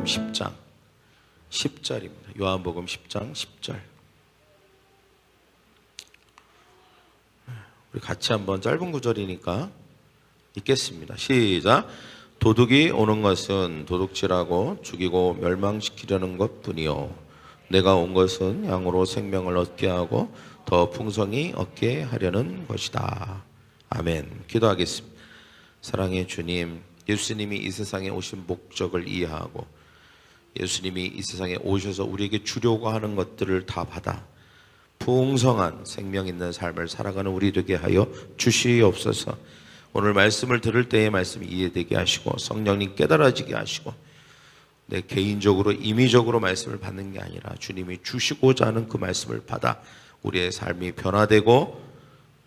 요한복음 10장 10절입니다. 요한복음 10장 10절. 우리 같이 한번 짧은 구절이니까 읽겠습니다. 시작. 도둑이 오는 것은 도둑질하고 죽이고 멸망시키려는 것뿐이요 내가 온 것은 양으로 생명을 얻게 하고 더 풍성히 얻게 하려는 것이다. 아멘. 기도하겠습니다. 사랑의 주님, 예수님이 이 세상에 오신 목적을 이해하고 예수님이 이 세상에 오셔서 우리에게 주려고 하는 것들을 다 받아 풍성한 생명 있는 삶을 살아가는 우리 되게 하여 주시옵소서. 오늘 말씀을 들을 때의 말씀이 이해되게 하시고 성령님 깨달아지게 하시고 내 개인적으로 임의적으로 말씀을 받는 게 아니라 주님이 주시고자 하는 그 말씀을 받아 우리의 삶이 변화되고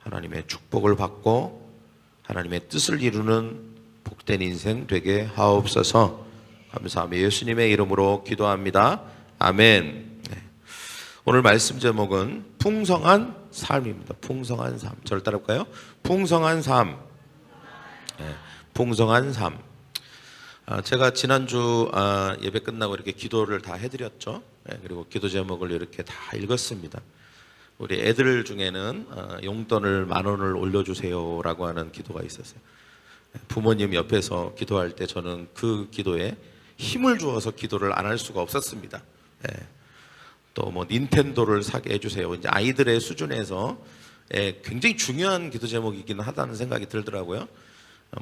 하나님의 축복을 받고 하나님의 뜻을 이루는 복된 인생 되게 하옵소서. 감사하며 예수님의 이름으로 기도합니다. 아멘. 네. 오늘 말씀 제목은 풍성한 삶입니다. 풍성한 삶. 저를 따라볼까요? 풍성한 삶. 네. 풍성한 삶. 제가 지난주 예배 끝나고 이렇게 기도를 다 해드렸죠. 네. 그리고 기도 제목을 이렇게 다 읽었습니다. 우리 애들 중에는 용돈을 10,000원을 올려주세요라고 하는 기도가 있었어요. 부모님 옆에서 기도할 때 저는 그 기도에 힘을 주어서 기도를 안 할 수가 없었습니다. 또 뭐 닌텐도를 사게 해주세요. 이제 아이들의 수준에서 굉장히 중요한 기도 제목이긴 하다는 생각이 들더라고요.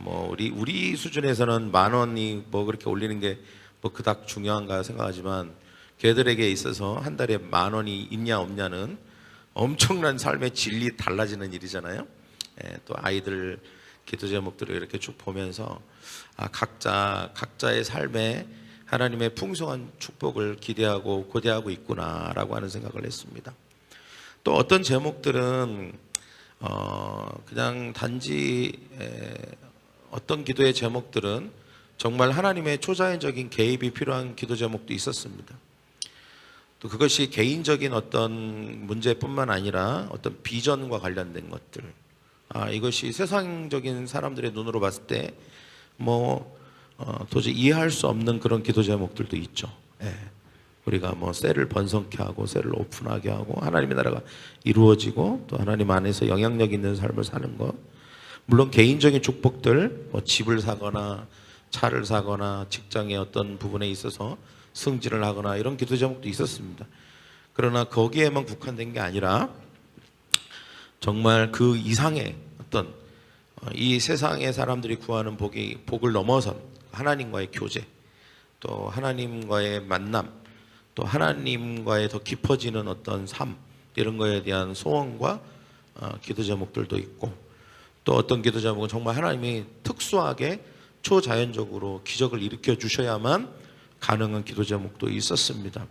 뭐 우리 수준에서는 10,000원이 뭐 그렇게 올리는 게 뭐 그닥 중요한가 생각하지만 걔들에게 있어서 한 달에 10,000원이 있냐 없냐는 엄청난 삶의 질이 달라지는 일이잖아요. 또 아이들 기도 제목들을 이렇게 쭉 보면서 각자의 삶에 하나님의 풍성한 축복을 기대하고 고대하고 있구나라고 하는 생각을 했습니다. 또 어떤 제목들은 그냥 단지 어떤 기도의 제목들은 정말 하나님의 초자연적인 개입이 필요한 기도 제목도 있었습니다. 또 그것이 개인적인 어떤 문제뿐만 아니라 어떤 비전과 관련된 것들, 이것이 세상적인 사람들의 눈으로 봤을 때 도저히 이해할 수 없는 그런 기도 제목들도 있죠. 우리가 셀을 번성케 하고 셀을 오픈하게 하고 하나님의 나라가 이루어지고 또 하나님 안에서 영향력 있는 삶을 사는 것, 물론 개인적인 축복들, 집을 사거나 차를 사거나 직장의 어떤 부분에 있어서 승진을 하거나 이런 기도 제목도 있었습니다. 그러나 거기에만 국한된 게 아니라 정말 그 이상의 어떤 이 세상의 사람들이 구하는 복을 넘어선 하나님과의 교제, 또 하나님과의 만남, 또 하나님과의 더 깊어지는 어떤 삶, 이런 거에 대한 소원과 기도 제목들도 있고, 또 어떤 기도 제목은 정말 하나님이 특수하게 초자연적으로 기적을 일으켜 주셔야만 가능한 기도 제목도 있었습니다.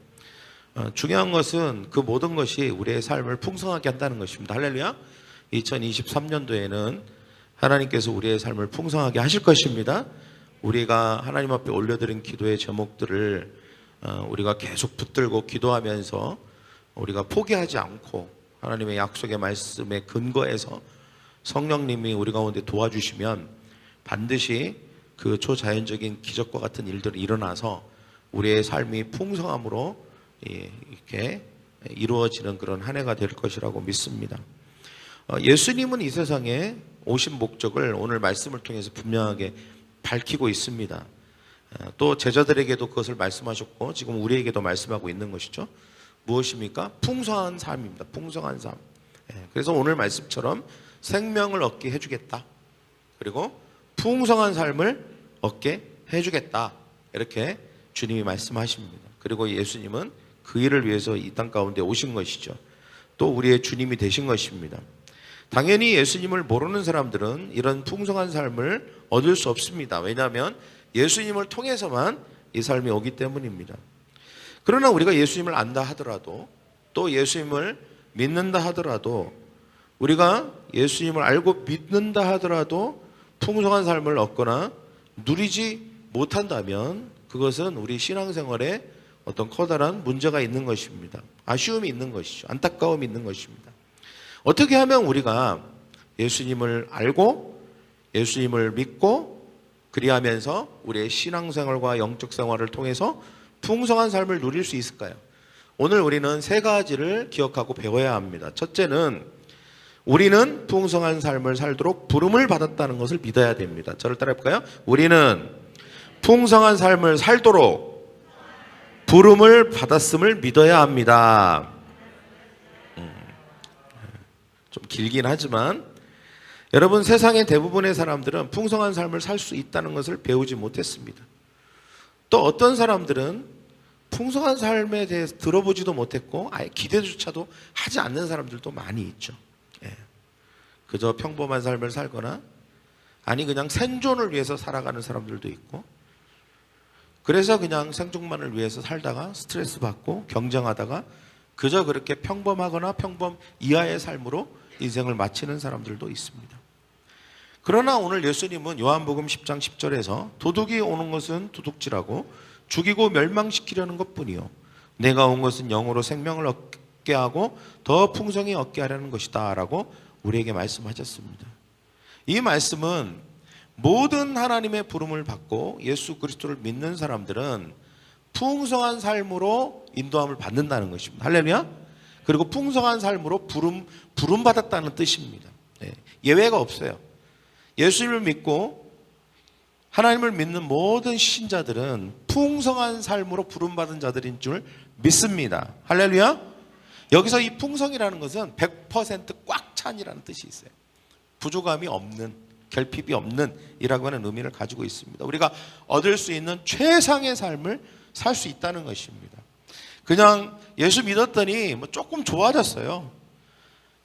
중요한 것은 그 모든 것이 우리의 삶을 풍성하게 한다는 것입니다. 할렐루야. 2023년도에는 하나님께서 우리의 삶을 풍성하게 하실 것입니다. 우리가 하나님 앞에 올려드린 기도의 제목들을 우리가 계속 붙들고 기도하면서 우리가 포기하지 않고 하나님의 약속의 말씀에 근거해서 성령님이 우리 가운데 도와주시면 반드시 그 초자연적인 기적과 같은 일들이 일어나서 우리의 삶이 풍성함으로 이렇게 이루어지는 그런 한 해가 될 것이라고 믿습니다. 예수님은 이 세상에 오신 목적을 오늘 말씀을 통해서 분명하게 밝히고 있습니다. 또 제자들에게도 그것을 말씀하셨고 지금 우리에게도 말씀하고 있는 것이죠. 무엇입니까? 풍성한 삶입니다. 풍성한 삶. 그래서 오늘 말씀처럼 생명을 얻게 해주겠다. 그리고 풍성한 삶을 얻게 해주겠다. 이렇게 주님이 말씀하십니다. 그리고 예수님은 그 일을 위해서 이 땅 가운데 오신 것이죠. 또 우리의 주님이 되신 것입니다. 당연히 예수님을 모르는 사람들은 이런 풍성한 삶을 얻을 수 없습니다. 왜냐하면 예수님을 통해서만 이 삶이 오기 때문입니다. 그러나 우리가 예수님을 안다 하더라도 또 예수님을 믿는다 하더라도 우리가 예수님을 알고 믿는다 하더라도 풍성한 삶을 얻거나 누리지 못한다면 그것은 우리 신앙생활에 어떤 커다란 문제가 있는 것입니다. 아쉬움이 있는 것이죠. 안타까움이 있는 것입니다. 어떻게 하면 우리가 예수님을 알고 예수님을 믿고 그리하면서 우리의 신앙생활과 영적 생활을 통해서 풍성한 삶을 누릴 수 있을까요? 오늘 우리는 세 가지를 기억하고 배워야 합니다. 첫째는 우리는 풍성한 삶을 살도록 부름을 받았다는 것을 믿어야 됩니다. 저를 따라해볼까요? 우리는 풍성한 삶을 살도록 부름을 받았음을 믿어야 합니다. 좀 길긴 하지만 여러분, 세상의 대부분의 사람들은 풍성한 삶을 살 수 있다는 것을 배우지 못했습니다. 또 어떤 사람들은 풍성한 삶에 대해서 들어보지도 못했고 아예 기대조차도 하지 않는 사람들도 많이 있죠. 그저 평범한 삶을 살거나 아니 그냥 생존을 위해서 살아가는 사람들도 있고, 그래서 그냥 생존만을 위해서 살다가 스트레스 받고 경쟁하다가 그저 그렇게 평범하거나 평범 이하의 삶으로 인생을 마치는 사람들도 있습니다. 그러나 오늘 예수님은 요한복음 10장 10절에서 도둑이 오는 것은 도둑질하고 죽이고 멸망시키려는 것뿐이요 내가 온 것은 영으로 생명을 얻게 하고 더 풍성히 얻게 하려는 것이다 라고 우리에게 말씀하셨습니다. 이 말씀은 모든 하나님의 부름을 받고 예수 그리스도를 믿는 사람들은 풍성한 삶으로 인도함을 받는다는 것입니다. 할렐루야. 그리고 풍성한 삶으로 부름 받았다는 뜻입니다. 예외가 없어요. 예수님을 믿고 하나님을 믿는 모든 신자들은 풍성한 삶으로 부름받은 자들인 줄 믿습니다. 할렐루야. 여기서 이 풍성이라는 것은 100%꽉 찬이라는 뜻이 있어요. 부족함이 없는, 결핍이 없는 이라고 하는 의미를 가지고 있습니다. 우리가 얻을 수 있는 최상의 삶을 살 수 있다는 것입니다. 그냥 예수 믿었더니 뭐 조금 좋아졌어요.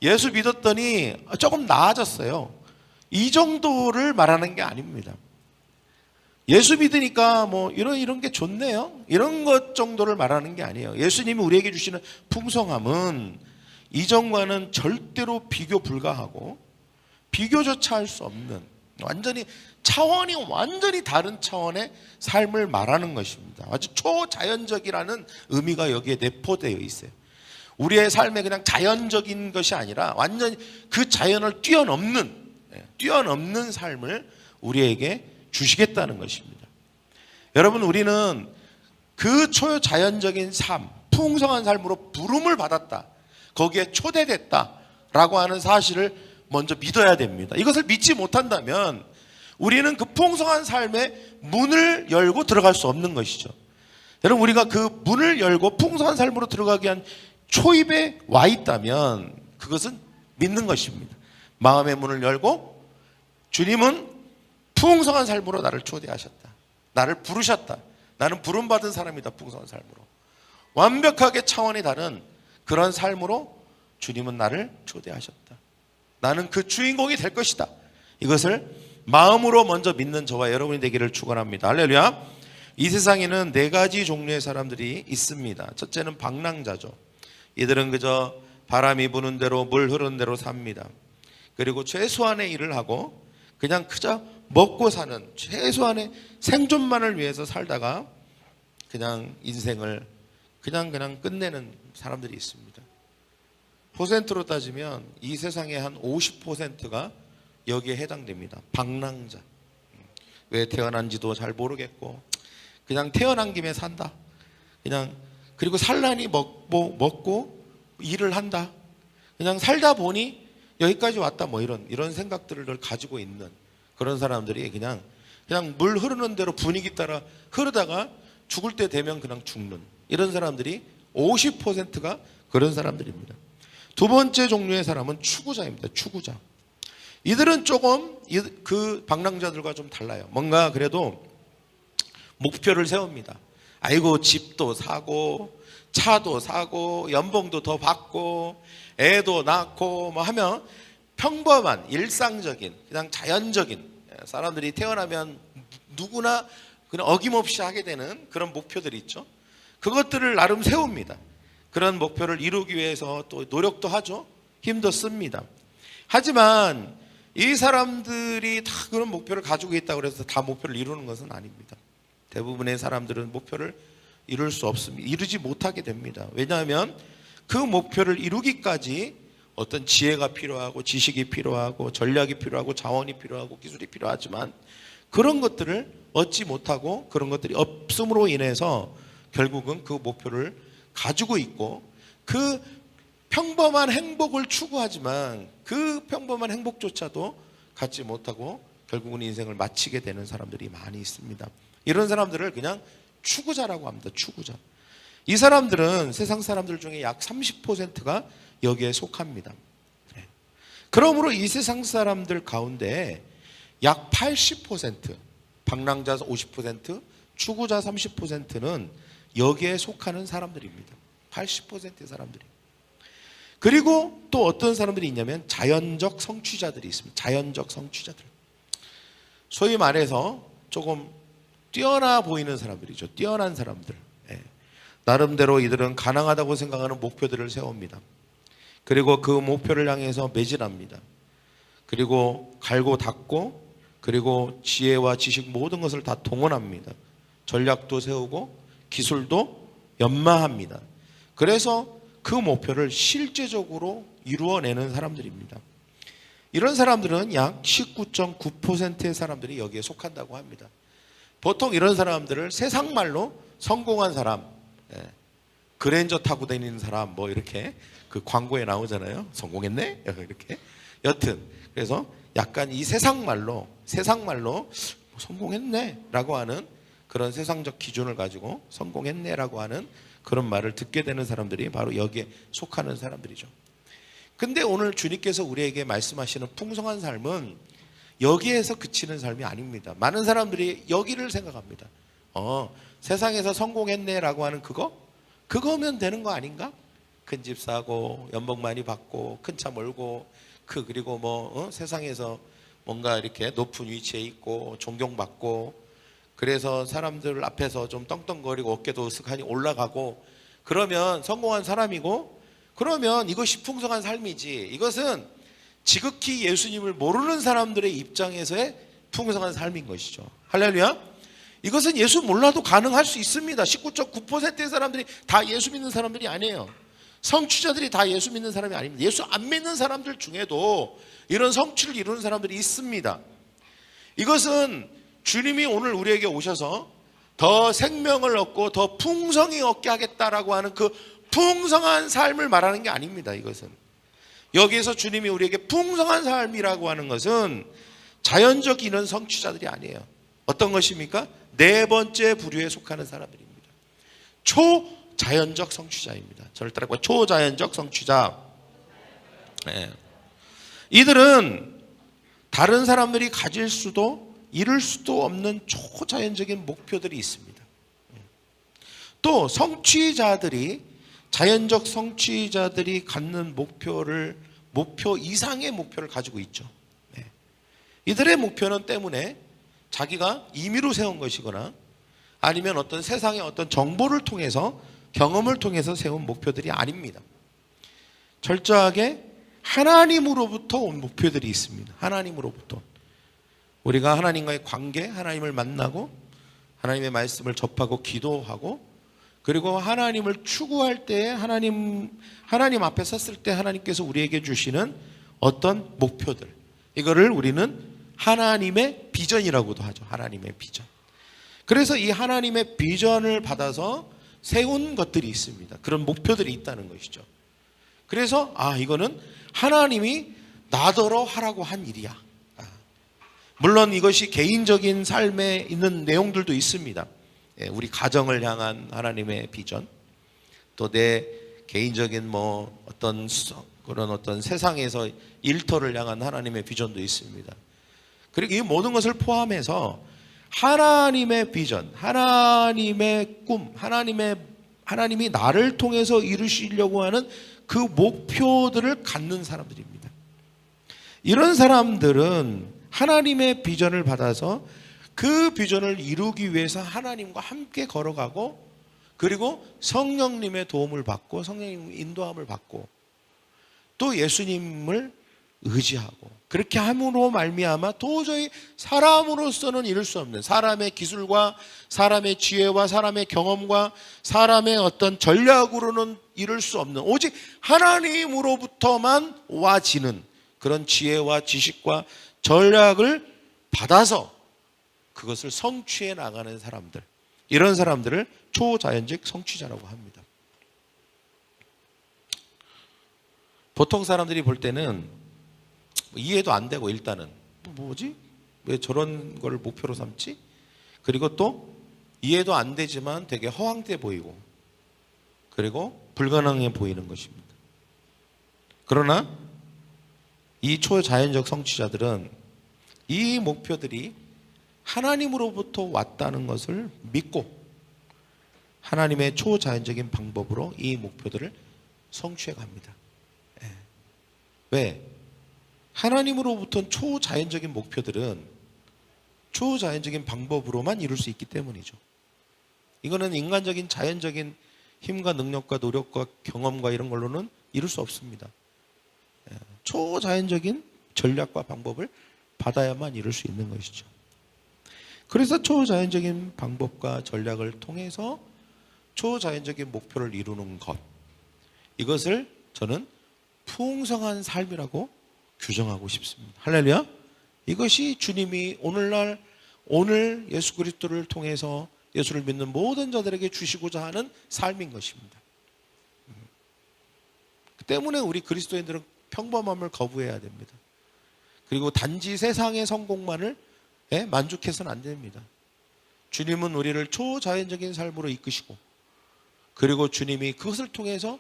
예수 믿었더니 조금 나아졌어요. 이 정도를 말하는 게 아닙니다. 예수 믿으니까 뭐 이런 게 좋네요, 이런 것 정도를 말하는 게 아니에요. 예수님이 우리에게 주시는 풍성함은 이전과는 절대로 비교 불가하고 비교조차 할 수 없는 차원이 완전히 다른 차원의 삶을 말하는 것입니다. 아주 초자연적이라는 의미가 여기에 내포되어 있어요. 우리의 삶에 그냥 자연적인 것이 아니라 완전히 그 자연을 뛰어넘는 삶을 우리에게 주시겠다는 것입니다. 여러분, 우리는 그 초자연적인 삶, 풍성한 삶으로 부름을 받았다, 거기에 초대됐다라고 하는 사실을 먼저 믿어야 됩니다. 이것을 믿지 못한다면 우리는 그 풍성한 삶의 문을 열고 들어갈 수 없는 것이죠. 여러분, 우리가 그 문을 열고 풍성한 삶으로 들어가기 위한 초입에 와 있다면 그것은 믿는 것입니다. 마음의 문을 열고 주님은 풍성한 삶으로 나를 초대하셨다, 나를 부르셨다, 나는 부름받은 사람이다, 풍성한 삶으로 완벽하게 차원이 다른 그런 삶으로 주님은 나를 초대하셨다, 나는 그 주인공이 될 것이다. 이것을 마음으로 먼저 믿는 저와 여러분이 되기를 축원합니다. 할렐루야. 이 세상에는 네 가지 종류의 사람들이 있습니다. 첫째는 방랑자죠. 이들은 그저 바람이 부는 대로 물 흐르는 대로 삽니다. 그리고 최소한의 일을 하고 그냥 그저 먹고 사는 최소한의 생존만을 위해서 살다가 그냥 인생을 그냥 끝내는 사람들이 있습니다. 퍼센트로 따지면 이 세상의 한 50%가 여기에 해당됩니다. 방랑자. 왜 태어난지도 잘 모르겠고 그냥 태어난 김에 산다. 그리고 살라니 먹고 일을 한다. 그냥 살다 보니 여기까지 왔다, 뭐 이런 생각들을 가지고 있는 그런 사람들이 그냥 물 흐르는 대로 분위기 따라 흐르다가 죽을 때 되면 그냥 죽는 이런 사람들이 50%가 그런 사람들입니다. 두 번째 종류의 사람은 추구자입니다. 추구자. 이들은 조금 그 방랑자들과 좀 달라요. 뭔가 그래도 목표를 세웁니다. 아이고, 집도 사고 차도 사고 연봉도 더 받고 애도 낳고 뭐 하면 평범한 일상적인 그냥 자연적인 사람들이 태어나면 누구나 그냥 어김없이 하게 되는 그런 목표들이 있죠. 그것들을 나름 세웁니다. 그런 목표를 이루기 위해서 또 노력도 하죠. 힘도 씁니다. 하지만 이 사람들이 다 그런 목표를 가지고 있다고 해서 다 목표를 이루는 것은 아닙니다. 대부분의 사람들은 목표를 이룰 수 없습니다. 이루지 못하게 됩니다. 왜냐하면 그 목표를 이루기까지 어떤 지혜가 필요하고 지식이 필요하고 전략이 필요하고 자원이 필요하고 기술이 필요하지만 그런 것들을 얻지 못하고 그런 것들이 없음으로 인해서 결국은 그 목표를 가지고 있고 그 평범한 행복을 추구하지만 그 평범한 행복조차도 갖지 못하고 결국은 인생을 마치게 되는 사람들이 많이 있습니다. 이런 사람들을 그냥 추구자라고 합니다. 추구자. 이 사람들은 세상 사람들 중에 약 30%가 여기에 속합니다. 그러므로 이 세상 사람들 가운데 약 80%, 방랑자 50%, 추구자 30%는 여기에 속하는 사람들입니다. 80%의 사람들이. 그리고 또 어떤 사람들이 있냐면 자연적 성취자들이 있습니다. 자연적 성취자들. 소위 말해서 조금 뛰어나 보이는 사람들이죠. 뛰어난 사람들. 나름대로 이들은 가능하다고 생각하는 목표들을 세웁니다. 그리고 그 목표를 향해서 매진합니다. 그리고 갈고 닦고 그리고 지혜와 지식 모든 것을 다 동원합니다. 전략도 세우고 기술도 연마합니다. 그래서 그 목표를 실제적으로 이루어내는 사람들입니다. 이런 사람들은 약 19.9%의 사람들이 여기에 속한다고 합니다. 보통 이런 사람들을 세상 말로 성공한 사람, 그랜저 타고 다니는 사람 뭐 이렇게 그 광고에 나오잖아요. 성공했네? 이렇게. 여튼 그래서 약간 이 세상 말로 성공했네 라고 하는 그런 세상적 기준을 가지고 성공했네 라고 하는 그런 말을 듣게 되는 사람들이 바로 여기에 속하는 사람들이죠. 근데 오늘 주님께서 우리에게 말씀하시는 풍성한 삶은 여기에서 그치는 삶이 아닙니다. 많은 사람들이 여기를 생각합니다. 세상에서 성공했네 라고 하는 그거면 되는 거 아닌가? 큰 집 사고 연봉 많이 받고 큰 차 몰고 그리고 세상에서 뭔가 이렇게 높은 위치에 있고 존경받고 그래서 사람들 앞에서 좀 떵떵거리고 어깨도 으쓱하니 올라가고 그러면 성공한 사람이고 그러면 이것이 풍성한 삶이지. 이것은 지극히 예수님을 모르는 사람들의 입장에서의 풍성한 삶인 것이죠. 할렐루야. 이것은 예수 몰라도 가능할 수 있습니다. 19.9%의 사람들이 다 예수 믿는 사람들이 아니에요. 성취자들이 다 예수 믿는 사람이 아닙니다. 예수 안 믿는 사람들 중에도 이런 성취를 이루는 사람들이 있습니다. 이것은 주님이 오늘 우리에게 오셔서 더 생명을 얻고 더 풍성히 얻게 하겠다라고 하는 그 풍성한 삶을 말하는 게 아닙니다. 이것은 여기에서 주님이 우리에게 풍성한 삶이라고 하는 것은 자연적 이런 성취자들이 아니에요. 어떤 것입니까? 네 번째 부류에 속하는 사람들입니다. 초자연적 성취자입니다. 저를 따라서 초자연적 성취자. 이들은 다른 사람들이 가질 수도 이룰 수도 없는 초자연적인 목표들이 있습니다. 또 자연적 성취자들이 갖는 목표 이상의 목표를 가지고 있죠. 이들의 목표는 때문에 자기가 임의로 세운 것이거나 아니면 어떤 세상의 어떤 정보를 통해서 경험을 통해서 세운 목표들이 아닙니다. 철저하게 하나님으로부터 온 목표들이 있습니다. 하나님으로부터. 우리가 하나님과의 관계, 하나님을 만나고 하나님의 말씀을 접하고 기도하고 그리고 하나님을 추구할 때 하나님 앞에 섰을 때 하나님께서 우리에게 주시는 어떤 목표들, 이거를 우리는 하나님의 비전이라고도 하죠. 하나님의 비전. 그래서 이 하나님의 비전을 받아서 세운 것들이 있습니다. 그런 목표들이 있다는 것이죠. 그래서 이거는 하나님이 나더러 하라고 한 일이야. 물론 이것이 개인적인 삶에 있는 내용들도 있습니다. 우리 가정을 향한 하나님의 비전, 또 내 개인적인 그런 어떤 세상에서 일터를 향한 하나님의 비전도 있습니다. 그리고 이 모든 것을 포함해서 하나님의 비전, 하나님의 꿈, 하나님이 나를 통해서 이루시려고 하는 그 목표들을 갖는 사람들입니다. 이런 사람들은 하나님의 비전을 받아서 그 비전을 이루기 위해서 하나님과 함께 걸어가고 그리고 성령님의 도움을 받고 성령님의 인도함을 받고 또 예수님을 의지하고 그렇게 함으로 말미암아 도저히 사람으로서는 이룰 수 없는 사람의 기술과 사람의 지혜와 사람의 경험과 사람의 어떤 전략으로는 이룰 수 없는 오직 하나님으로부터만 와지는 그런 지혜와 지식과 전략을 받아서 그것을 성취해 나가는 사람들, 이런 사람들을 초자연적 성취자라고 합니다. 보통 사람들이 볼 때는 이해도 안 되고, 일단은 뭐지? 왜 저런 걸 목표로 삼지? 그리고 또 이해도 안 되지만 되게 허황돼 보이고, 그리고 불가능해 보이는 것입니다. 그러나 이 초자연적 성취자들은 이 목표들이 하나님으로부터 왔다는 것을 믿고 하나님의 초자연적인 방법으로 이 목표들을 성취해 갑니다. 왜? 하나님으로부터 초자연적인 목표들은 초자연적인 방법으로만 이룰 수 있기 때문이죠. 이거는 인간적인 자연적인 힘과 능력과 노력과 경험과 이런 걸로는 이룰 수 없습니다. 초자연적인 전략과 방법을 받아야만 이룰 수 있는 것이죠. 그래서 초자연적인 방법과 전략을 통해서 초자연적인 목표를 이루는 것, 이것을 저는 풍성한 삶이라고 규정하고 싶습니다. 할렐루야. 이것이 주님이 오늘 예수 그리스도를 통해서 예수를 믿는 모든 자들에게 주시고자 하는 삶인 것입니다. 그 때문에 우리 그리스도인들은 평범함을 거부해야 됩니다. 그리고 단지 세상의 성공만을 만족해서는 안 됩니다. 주님은 우리를 초자연적인 삶으로 이끄시고, 그리고 주님이 그것을 통해서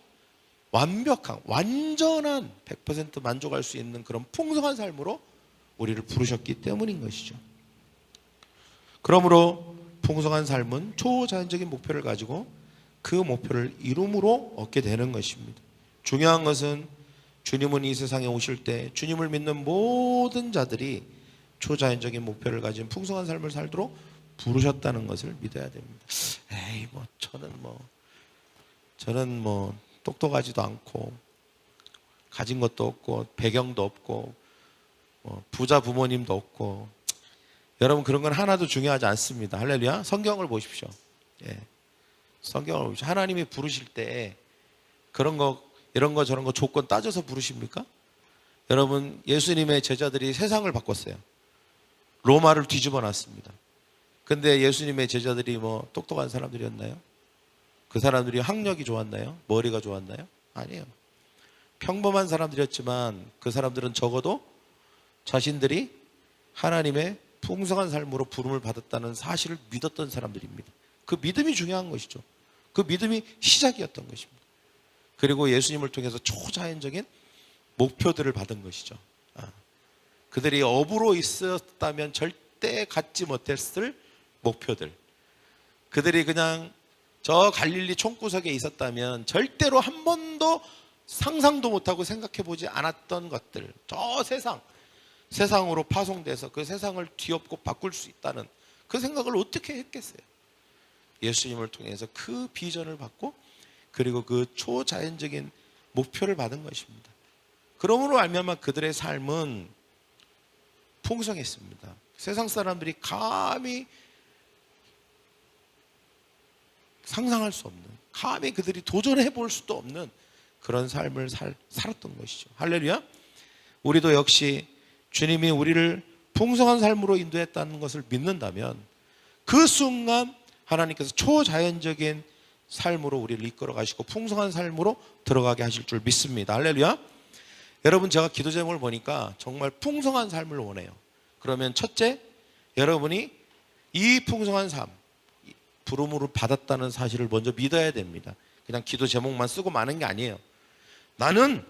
완벽한, 완전한 100% 만족할 수 있는 그런 풍성한 삶으로 우리를 부르셨기 때문인 것이죠. 그러므로 풍성한 삶은 초자연적인 목표를 가지고 그 목표를 이룸으로 얻게 되는 것입니다. 중요한 것은 주님은 이 세상에 오실 때 주님을 믿는 모든 자들이 초자연적인 목표를 가진 풍성한 삶을 살도록 부르셨다는 것을 믿어야 됩니다. 에이, 저는 똑똑하지도 않고 가진 것도 없고 배경도 없고 부자 부모님도 없고, 여러분 그런 건 하나도 중요하지 않습니다. 할렐루야. 성경을 보십시오. 성경을 보십시오. 하나님이 부르실 때 그런 거 이런 거 저런 거 조건 따져서 부르십니까? 여러분, 예수님의 제자들이 세상을 바꿨어요. 로마를 뒤집어 놨습니다. 근데 예수님의 제자들이 똑똑한 사람들이었나요? 그 사람들이 학력이 좋았나요? 머리가 좋았나요? 아니에요. 평범한 사람들이었지만 그 사람들은 적어도 자신들이 하나님의 풍성한 삶으로 부름을 받았다는 사실을 믿었던 사람들입니다. 그 믿음이 중요한 것이죠. 그 믿음이 시작이었던 것입니다. 그리고 예수님을 통해서 초자연적인 목표들을 받은 것이죠. 그들이 업으로 있었다면 절대 갖지 못했을 목표들, 그들이 그냥 저 갈릴리 총구석에 있었다면 절대로 한 번도 상상도 못하고 생각해 보지 않았던 것들, 저 세상으로 파송돼서 그 세상을 뒤엎고 바꿀 수 있다는 그 생각을 어떻게 했겠어요? 예수님을 통해서 그 비전을 받고, 그리고 그 초자연적인 목표를 받은 것입니다. 그러므로 말미암아 그들의 삶은 풍성했습니다. 세상 사람들이 감히 상상할 수 없는, 감히 그들이 도전해 볼 수도 없는 그런 삶을 살았던 것이죠. 할렐루야. 우리도 역시 주님이 우리를 풍성한 삶으로 인도했다는 것을 믿는다면 그 순간 하나님께서 초자연적인 삶으로 우리를 이끌어 가시고 풍성한 삶으로 들어가게 하실 줄 믿습니다. 할렐루야. 여러분, 제가 기도 제목을 보니까 정말 풍성한 삶을 원해요. 그러면 첫째, 여러분이 이 풍성한 삶, 부름으로 받았다는 사실을 먼저 믿어야 됩니다. 그냥 기도 제목만 쓰고 마는 게 아니에요. 나는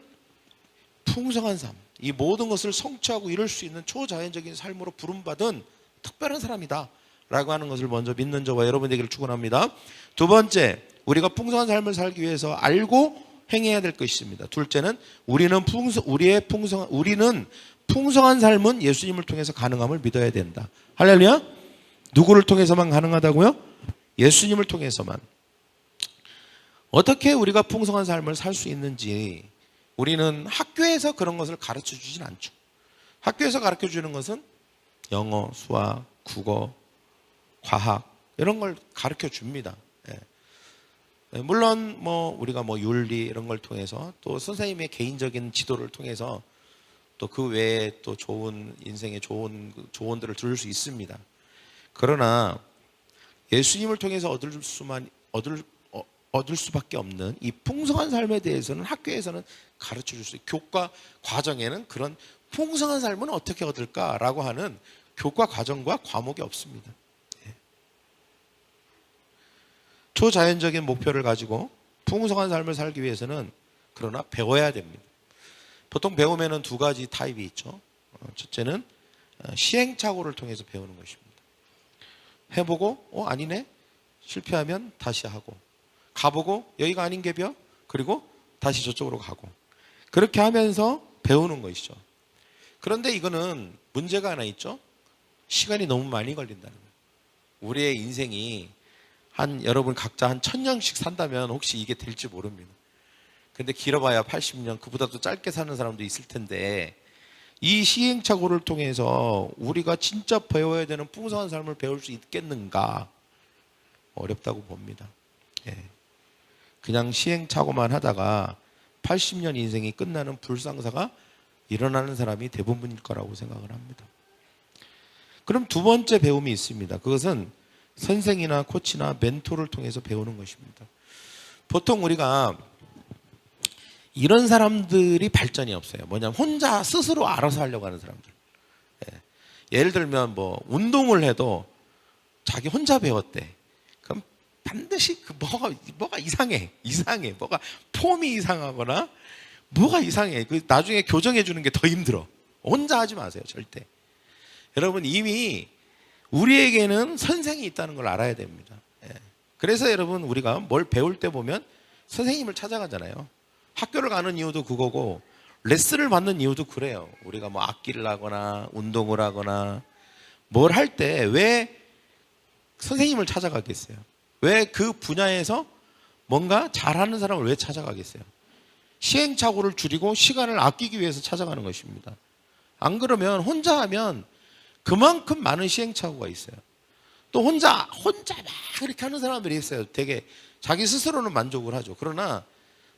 풍성한 삶, 이 모든 것을 성취하고 이룰 수 있는 초자연적인 삶으로 부름받은 특별한 사람이다 라고 하는 것을 먼저 믿는 저와 여러분 되기를 축원합니다. 두 번째, 우리가 풍성한 삶을 살기 위해서 알고 행해야 될 것이 있습니다. 둘째는 우리는 풍성한 삶은 예수님을 통해서 가능함을 믿어야 된다. 할렐루야. 누구를 통해서만 가능하다고요? 예수님을 통해서만. 어떻게 우리가 풍성한 삶을 살 수 있는지 우리는 학교에서 그런 것을 가르쳐 주진 않죠. 학교에서 가르쳐 주는 것은 영어, 수학, 국어, 과학 이런 걸 가르쳐 줍니다. 물론 우리가 윤리 이런 걸 통해서 또 선생님의 개인적인 지도를 통해서 또 그 외에 또 좋은 인생의 좋은 조언들을 들을 수 있습니다. 그러나 예수님을 통해서 얻을 수밖에 없는 이 풍성한 삶에 대해서는 학교에서는 가르쳐 줄 수 있어요. 교과 과정에는 그런 풍성한 삶은 어떻게 얻을까라고 하는 교과 과정과 과목이 없습니다. 초자연적인 목표를 가지고 풍성한 삶을 살기 위해서는 그러나 배워야 됩니다. 보통 배우면은 두 가지 타입이 있죠. 첫째는 시행착오를 통해서 배우는 것입니다. 해보고 아니네, 실패하면 다시 하고, 가보고 여기가 아닌 게벼, 그리고 다시 저쪽으로 가고, 그렇게 하면서 배우는 것이죠. 그런데 이거는 문제가 하나 있죠. 시간이 너무 많이 걸린다는 거예요. 우리의 인생이 여러분 각자 한 1000년씩 산다면 혹시 이게 될지 모릅니다. 근데 길어봐야 80년, 그보다도 짧게 사는 사람도 있을 텐데, 이 시행착오를 통해서 우리가 진짜 배워야 되는 풍성한 삶을 배울 수 있겠는가? 어렵다고 봅니다. 그냥 시행착오만 하다가 80년 인생이 끝나는 불상사가 일어나는 사람이 대부분일 거라고 생각을 합니다. 그럼 두 번째 배움이 있습니다. 그것은 선생이나 코치나 멘토를 통해서 배우는 것입니다. 보통 우리가 이런 사람들이 발전이 없어요. 뭐냐면 혼자 스스로 알아서 하려고 하는 사람들. 예를 들면 뭐 운동을 해도 자기 혼자 배웠대. 그럼 반드시 뭐가 이상해. 뭐가 폼이 이상하거나 뭐가 이상해. 나중에 교정해 주는 게 더 힘들어. 혼자 하지 마세요, 절대. 여러분, 이미 우리에게는 선생이 있다는 걸 알아야 됩니다. 그래서 여러분, 우리가 뭘 배울 때 보면 선생님을 찾아가잖아요. 학교를 가는 이유도 그거고, 레슨을 받는 이유도 그래요. 우리가 뭐 악기를 하거나 운동을 하거나 뭘 할 때 왜 선생님을 찾아가겠어요? 왜 그 분야에서 뭔가 잘하는 사람을 왜 찾아가겠어요? 시행착오를 줄이고 시간을 아끼기 위해서 찾아가는 것입니다. 안 그러면 혼자 하면 그만큼 많은 시행착오가 있어요. 또 혼자 막 그렇게 하는 사람들이 있어요. 되게 자기 스스로는 만족을 하죠. 그러나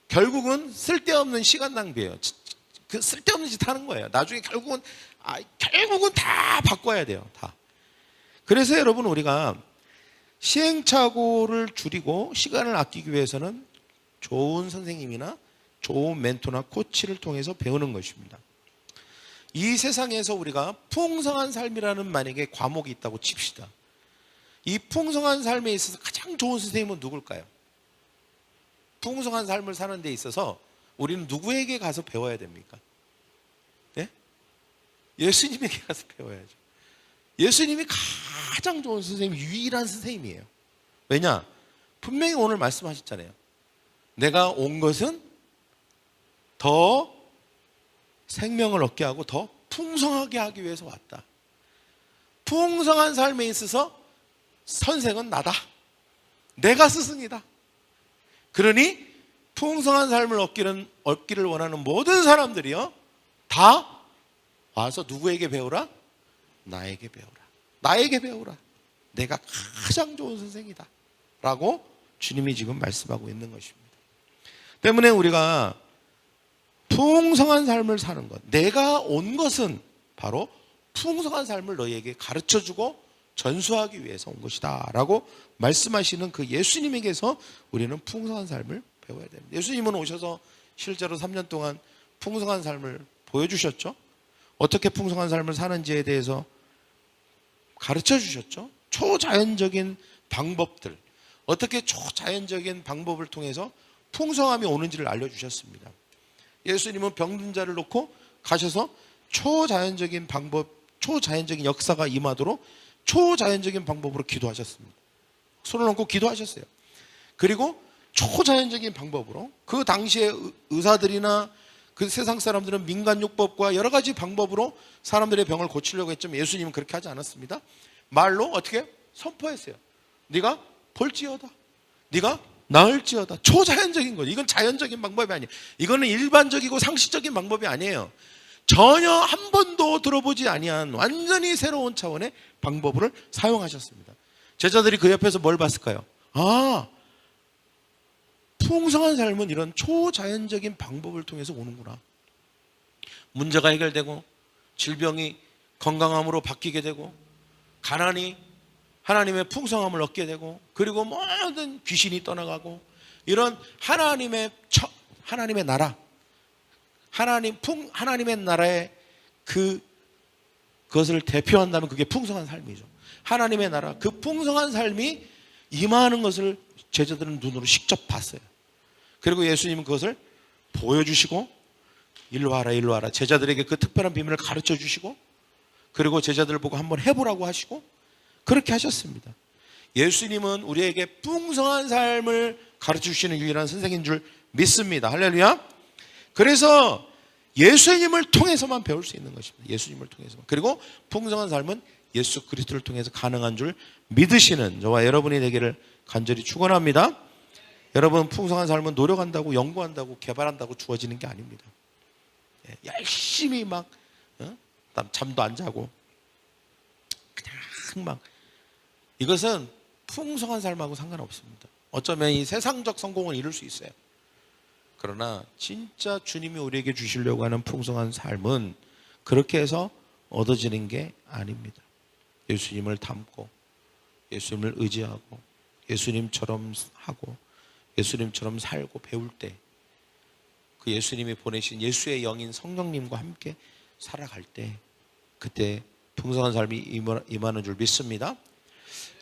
결국은 쓸데없는 시간 낭비예요. 그 쓸데없는 짓 하는 거예요. 나중에 결국은 다 바꿔야 돼요. 다. 그래서 여러분, 우리가 시행착오를 줄이고 시간을 아끼기 위해서는 좋은 선생님이나 좋은 멘토나 코치를 통해서 배우는 것입니다. 이 세상에서 우리가 풍성한 삶이라는 만약에 과목이 있다고 칩시다. 이 풍성한 삶에 있어서 가장 좋은 선생님은 누굴까요? 풍성한 삶을 사는 데 있어서 우리는 누구에게 가서 배워야 됩니까? 네? 예수님에게 가서 배워야죠. 예수님이 가장 좋은 선생님, 유일한 선생님이에요. 왜냐? 분명히 오늘 말씀하셨잖아요. 내가 온 것은 더 생명을 얻게 하고 더 풍성하게 하기 위해서 왔다. 풍성한 삶에 있어서 선생은 나다. 내가 스승이다. 그러니 풍성한 삶을 얻기를 원하는 모든 사람들이요, 다 와서 누구에게 배우라? 나에게 배우라. 나에게 배우라. 내가 가장 좋은 선생이다 라고 주님이 지금 말씀하고 있는 것입니다. 때문에 우리가 풍성한 삶을 사는 것, 내가 온 것은 바로 풍성한 삶을 너희에게 가르쳐주고 전수하기 위해서 온 것이다 라고 말씀하시는 그 예수님에게서 우리는 풍성한 삶을 배워야 됩니다. 예수님은 오셔서 실제로 3년 동안 풍성한 삶을 보여주셨죠. 어떻게 풍성한 삶을 사는지에 대해서 가르쳐 주셨죠. 초자연적인 방법들, 어떻게 초자연적인 방법을 통해서 풍성함이 오는지를 알려주셨습니다. 예수님은 병든 자를 놓고 가셔서 초자연적인 방법, 초자연적인 역사가 임하도록 초자연적인 방법으로 기도하셨습니다. 손을 얹고 기도하셨어요. 그리고 초자연적인 방법으로, 그 당시에 의사들이나 그 세상 사람들은 민간요법과 여러 가지 방법으로 사람들의 병을 고치려고 했지만 예수님은 그렇게 하지 않았습니다. 말로 어떻게 선포했어요. 네가 볼지어다, 네가 나을지어다. 초자연적인 거죠. 이건 자연적인 방법이 아니에요. 이거는 일반적이고 상식적인 방법이 아니에요. 전혀 한 번도 들어보지 아니한 완전히 새로운 차원의 방법을 사용하셨습니다. 제자들이 그 옆에서 뭘 봤을까요? 풍성한 삶은 이런 초자연적인 방법을 통해서 오는구나. 문제가 해결되고 질병이 건강함으로 바뀌게 되고 가난이 하나님의 풍성함을 얻게 되고, 그리고 모든 귀신이 떠나가고, 이런 하나님의 나라, 하나님의 나라의 그것을 대표한다면 그게 풍성한 삶이죠. 하나님의 나라, 그 풍성한 삶이 임하는 것을 제자들은 눈으로 직접 봤어요. 그리고 예수님은 그것을 보여주시고, 일로 와라 일로 와라, 제자들에게 그 특별한 비밀을 가르쳐 주시고, 그리고 제자들을 보고 한번 해보라고 하시고, 그렇게 하셨습니다. 예수님은 우리에게 풍성한 삶을 가르쳐 주시는 유일한 선생인 줄 믿습니다. 할렐루야. 그래서 예수님을 통해서만 배울 수 있는 것입니다. 예수님을 통해서만. 그리고 풍성한 삶은 예수 그리스도를 통해서 가능한 줄 믿으시는 저와 여러분이 되기를 간절히 축원합니다. 여러분, 풍성한 삶은 노력한다고, 연구한다고, 개발한다고 주어지는 게 아닙니다. 열심히 막 잠도 안 자고 그냥 막, 이것은 풍성한 삶하고 상관없습니다. 어쩌면 이 세상적 성공을 이룰 수 있어요. 그러나 진짜 주님이 우리에게 주시려고 하는 풍성한 삶은 그렇게 해서 얻어지는 게 아닙니다. 예수님을 닮고, 예수님을 의지하고, 예수님처럼 하고, 예수님처럼 살고 배울 때, 그 예수님이 보내신 예수의 영인 성령님과 함께 살아갈 때, 그때 풍성한 삶이 임하는 줄 믿습니다.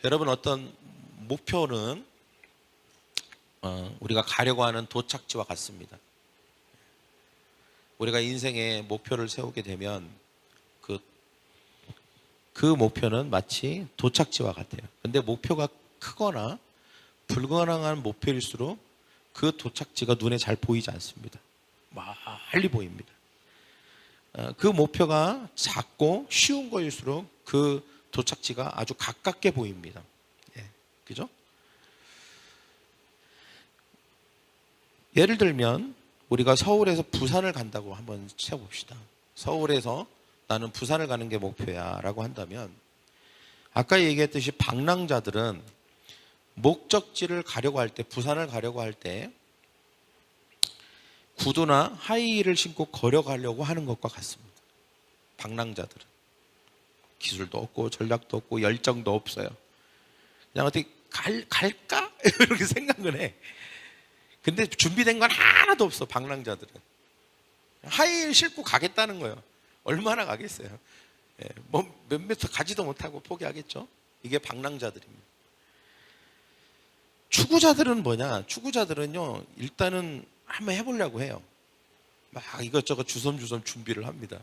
여러분, 어떤 목표는 우리가 가려고 하는 도착지와 같습니다. 우리가 인생에 목표를 세우게 되면 그 목표는 마치 도착지와 같아요. 근데 목표가 크거나 불가능한 목표일수록 그 도착지가 눈에 잘 보이지 않습니다. 멀리 보입니다. 그 목표가 작고 쉬운 거일수록 그 도착지가 아주 가깝게 보입니다. 그죠? 예를 들면 우리가 서울에서 부산을 간다고 한번 세워봅시다. 서울에서 나는 부산을 가는 게 목표야 라고 한다면, 아까 얘기했듯이 방랑자들은 목적지를 가려고 할 때, 부산을 가려고 할 때 구두나 하이힐을 신고 걸어가려고 하는 것과 같습니다. 방랑자들은 기술도 없고 전략도 없고 열정도 없어요. 그냥 어떻게 갈까? 이렇게 생각을 해. 근데 준비된 건 하나도 없어. 방랑자들은 하이힐 신고 가겠다는 거예요. 얼마나 가겠어요? 몇 미터 가지도 못하고 포기하겠죠. 이게 방랑자들입니다. 추구자들은 뭐냐? 추구자들은요, 일단은 한번 해보려고 해요. 막 이것저것 주섬주섬 준비를 합니다.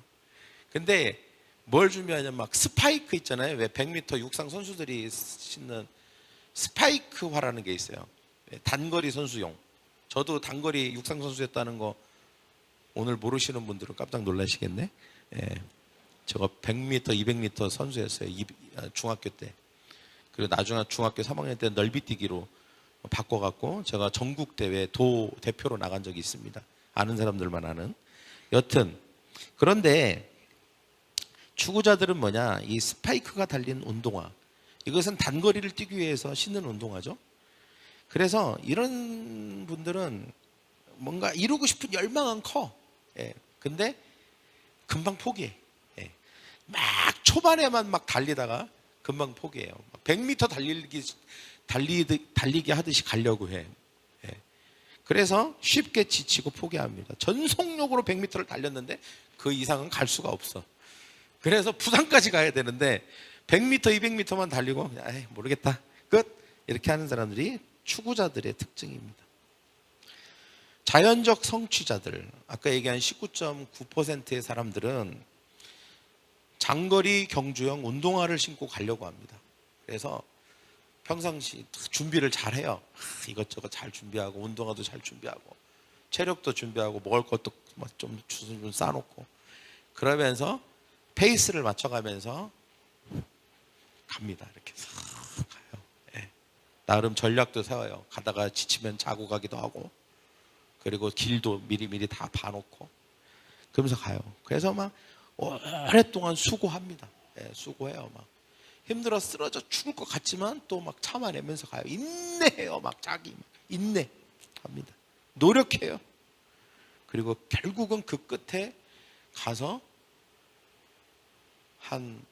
근데 뭘 준비하냐면, 막 스파이크 있잖아요. 왜 100m 육상 선수들이 신는 스파이크화라는 게 있어요. 단거리 선수용. 저도 단거리 육상 선수였다는 거 오늘 모르시는 분들은 깜짝 놀라시겠네. 저거 100m, 200m 선수였어요. 중학교 때. 그리고 나중에 중학교 3학년 때 넓이뛰기로 바꿔갖고 제가 전국 대회 도 대표로 나간 적이 있습니다. 아는 사람들만 아는. 여튼 그런데 추구자들은 뭐냐? 이 스파이크가 달린 운동화. 이것은 단거리를 뛰기 위해서 신는 운동화죠. 그래서 이런 분들은 뭔가 이루고 싶은 열망은 커. 근데 금방 포기해. 막 초반에만 막 달리다가 금방 포기해요. 100m 달리기 하듯이 가려고 해. 그래서 쉽게 지치고 포기합니다. 전속력으로 100m를 달렸는데 그 이상은 갈 수가 없어. 그래서 부산까지 가야 되는데 100m, 200m만 달리고 그냥 모르겠다, 끝, 이렇게 하는 사람들이 추구자들의 특징입니다. 자연적 성취자들, 아까 얘기한 19.9%의 사람들은 장거리 경주용 운동화를 신고 가려고 합니다. 그래서 평상시 준비를 잘 해요. 이것저것 잘 준비하고, 운동화도 잘 준비하고, 체력도 준비하고, 먹을 것도 좀 싸놓고, 그러면서 페이스를 맞춰가면서 갑니다. 이렇게 가요. 나름 전략도 세워요. 가다가 지치면 자고 가기도 하고, 그리고 길도 미리미리 다 봐놓고, 그러면서 가요. 그래서 막 오랫동안 수고합니다. 수고해요. 막 힘들어 쓰러져 죽을 것 같지만 또 막 참아내면서 가요. 인내해요. 막 자기 인내합니다. 노력해요. 그리고 결국은 그 끝에 가서 한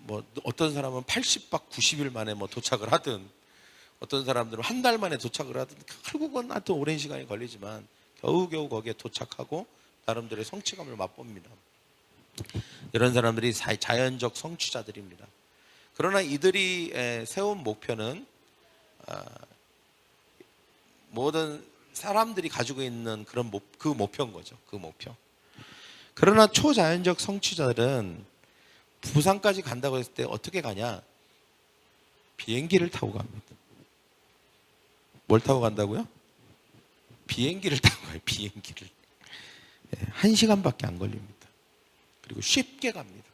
뭐 어떤 사람은 80박 90일 만에 뭐 도착을 하든, 어떤 사람들은 한 달 만에 도착을 하든, 결국은 하여튼 오랜 시간이 걸리지만 겨우겨우 거기에 도착하고 나름대로의 성취감을 맛봅니다. 이런 사람들이 자연적 성취자들입니다. 그러나 이들이 세운 목표는 모든 사람들이 가지고 있는 그런 그 목표인 거죠. 그 목표. 그러나 초자연적 성취자들은 부산까지 간다고 했을 때 어떻게 가냐? 비행기를 타고 갑니다. 뭘 타고 간다고요? 비행기를 타고 가요. 비행기를. 1시간밖에 안 걸립니다. 그리고 쉽게 갑니다.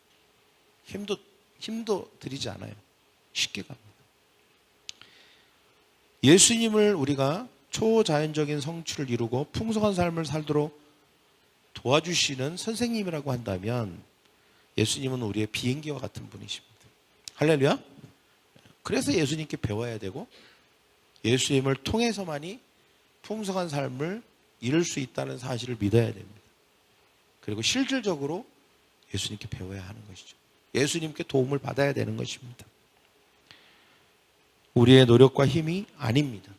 힘도 들이지 않아요. 쉽게 갑니다. 예수님을 우리가 초자연적인 성취를 이루고 풍성한 삶을 살도록 도와주시는 선생님이라고 한다면 예수님은 우리의 비행기와 같은 분이십니다. 할렐루야. 그래서 예수님께 배워야 되고 예수님을 통해서만이 풍성한 삶을 이룰 수 있다는 사실을 믿어야 됩니다. 그리고 실질적으로 예수님께 배워야 하는 것이죠. 예수님께 도움을 받아야 되는 것입니다. 우리의 노력과 힘이 아닙니다.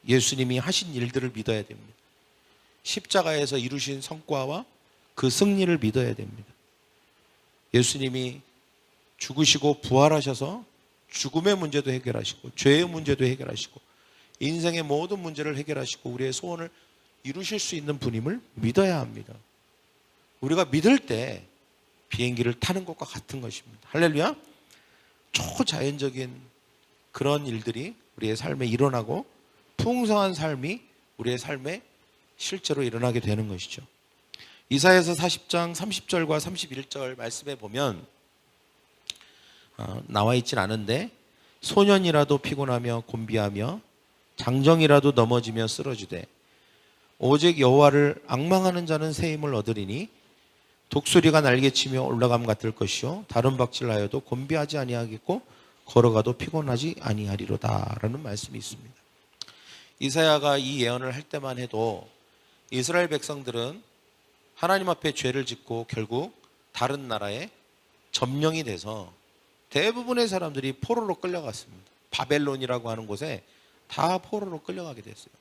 예수님이 하신 일들을 믿어야 됩니다. 십자가에서 이루신 성과와 그 승리를 믿어야 됩니다. 예수님이 죽으시고 부활하셔서 죽음의 문제도 해결하시고 죄의 문제도 해결하시고 인생의 모든 문제를 해결하시고 우리의 소원을 이루실 수 있는 분임을 믿어야 합니다. 우리가 믿을 때 비행기를 타는 것과 같은 것입니다. 할렐루야. 초자연적인 그런 일들이 우리의 삶에 일어나고 풍성한 삶이 우리의 삶에 실제로 일어나게 되는 것이죠. 이사야서 40장 30절과 31절 말씀에 보면 나와 있진 않은데 소년이라도 피곤하며 곤비하며 장정이라도 넘어지며 쓰러지되 오직 여호와를 앙망하는 자는 새 힘을 얻으리니 독수리가 날개치며 올라감 같을 것이요 다른 박질하여도 곤비하지 아니하겠고 걸어가도 피곤하지 아니하리로다 라는 말씀이 있습니다. 이사야가 이 예언을 할 때만 해도 이스라엘 백성들은 하나님 앞에 죄를 짓고 결국 다른 나라에 점령이 돼서 대부분의 사람들이 포로로 끌려갔습니다. 바벨론이라고 하는 곳에 다 포로로 끌려가게 됐어요.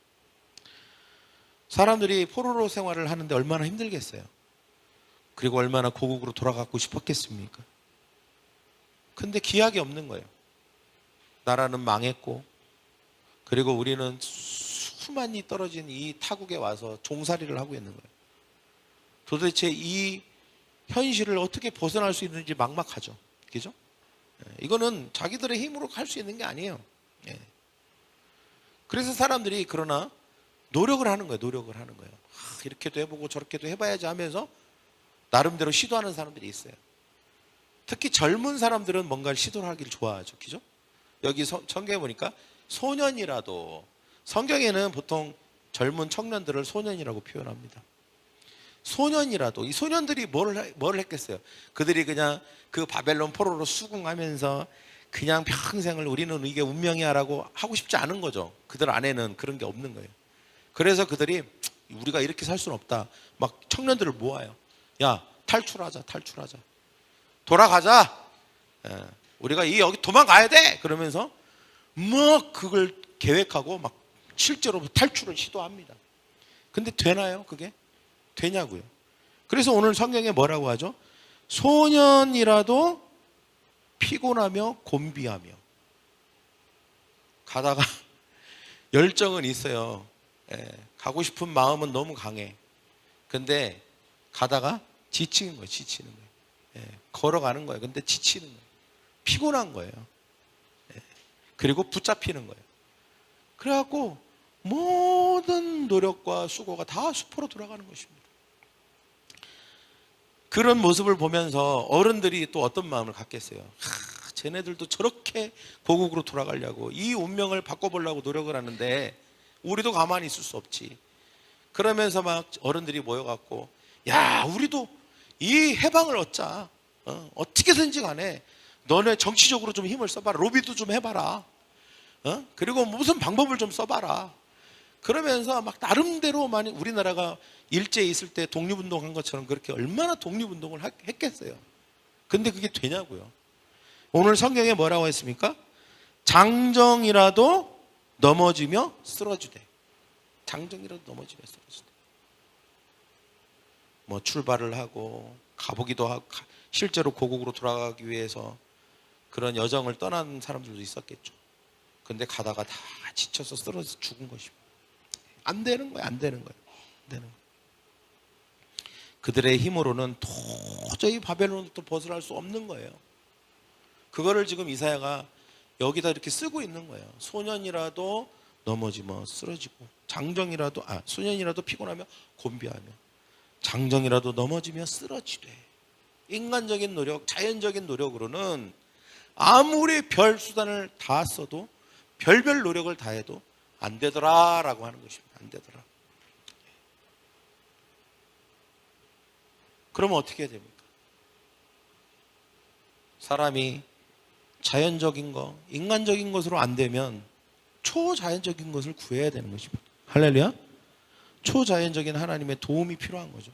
사람들이 포로로 생활을 하는데 얼마나 힘들겠어요. 그리고 얼마나 고국으로 돌아가고 싶었겠습니까? 근데 기약이 없는 거예요. 나라는 망했고 그리고 우리는 수많이 떨어진 이 타국에 와서 종살이를 하고 있는 거예요. 도대체 이 현실을 어떻게 벗어날 수 있는지 막막하죠. 그죠? 이거는 자기들의 힘으로 할 수 있는 게 아니에요. 그래서 사람들이 그러나 노력을 하는 거예요. 노력을 하는 거예요. 이렇게도 해보고 저렇게도 해봐야지 하면서 나름대로 시도하는 사람들이 있어요. 특히 젊은 사람들은 뭔가를 시도를 하기를 좋아하죠. 그죠? 여기 성경에 보니까 소년이라도, 성경에는 보통 젊은 청년들을 소년이라고 표현합니다. 소년이라도, 이 소년들이 뭘 했겠어요? 그들이 그냥 그 바벨론 포로로 수긍하면서 그냥 평생을 우리는 이게 운명이야 라고 하고 싶지 않은 거죠. 그들 안에는 그런 게 없는 거예요. 그래서 그들이 우리가 이렇게 살 수는 없다. 막 청년들을 모아요. 야, 탈출하자. 돌아가자. 우리가 여기 도망가야 돼. 그러면서 뭐 그걸 계획하고 막 실제로 탈출을 시도합니다. 근데 되나요? 그게? 되냐고요. 그래서 오늘 성경에 뭐라고 하죠? 소년이라도 피곤하며 곤비하며 가다가 열정은 있어요. 가고 싶은 마음은 너무 강해. 근데 가다가 지치는 거예요. 걸어가는 거예요. 근데 지치는 거예요. 피곤한 거예요. 그리고 붙잡히는 거예요. 그래갖고 모든 노력과 수고가 다 수포로 돌아가는 것입니다. 그런 모습을 보면서 어른들이 또 어떤 마음을 갖겠어요? 쟤네들도 저렇게 고국으로 돌아가려고 이 운명을 바꿔보려고 노력을 하는데 우리도 가만히 있을 수 없지. 그러면서 막 어른들이 모여갖고 야, 우리도 이 해방을 얻자. 어떻게든지 간에 너네 정치적으로 좀 힘을 써봐라. 로비도 좀 해봐라. 그리고 무슨 방법을 좀 써봐라. 그러면서 막 나름대로 많이 우리나라가 일제에 있을 때 독립운동 한 것처럼 그렇게 얼마나 독립운동을 했겠어요. 근데 그게 되냐고요. 오늘 성경에 뭐라고 했습니까? 장정이라도 넘어지며 쓰러지되. 장정이라도 넘어지며 쓰러지되. 뭐 출발을 하고 가보기도 하고 실제로 고국으로 돌아가기 위해서 그런 여정을 떠난 사람들도 있었겠죠. 근데 가다가 다 지쳐서 쓰러져 죽은 것입니다. 안 되는 거예요. 안 되는 거예요. 안 되는 거예요. 그들의 힘으로는 도저히 바벨론부터 벗어날 수 없는 거예요. 그거를 지금 이사야가 여기다 이렇게 쓰고 있는 거예요. 소년이라도 넘어지며 쓰러지고 소년이라도 피곤하며 곤비하며 장정이라도 넘어지며 쓰러지되. 인간적인 노력, 자연적인 노력으로는 아무리 별 수단을 다 써도 별별 노력을 다 해도 안 되더라라고 하는 것입니다. 안 되더라. 그러면 어떻게 해야 됩니까? 사람이 자연적인 거, 인간적인 것으로 안 되면 초자연적인 것을 구해야 되는 것입니다. 할렐루야. 초자연적인 하나님의 도움이 필요한 거죠.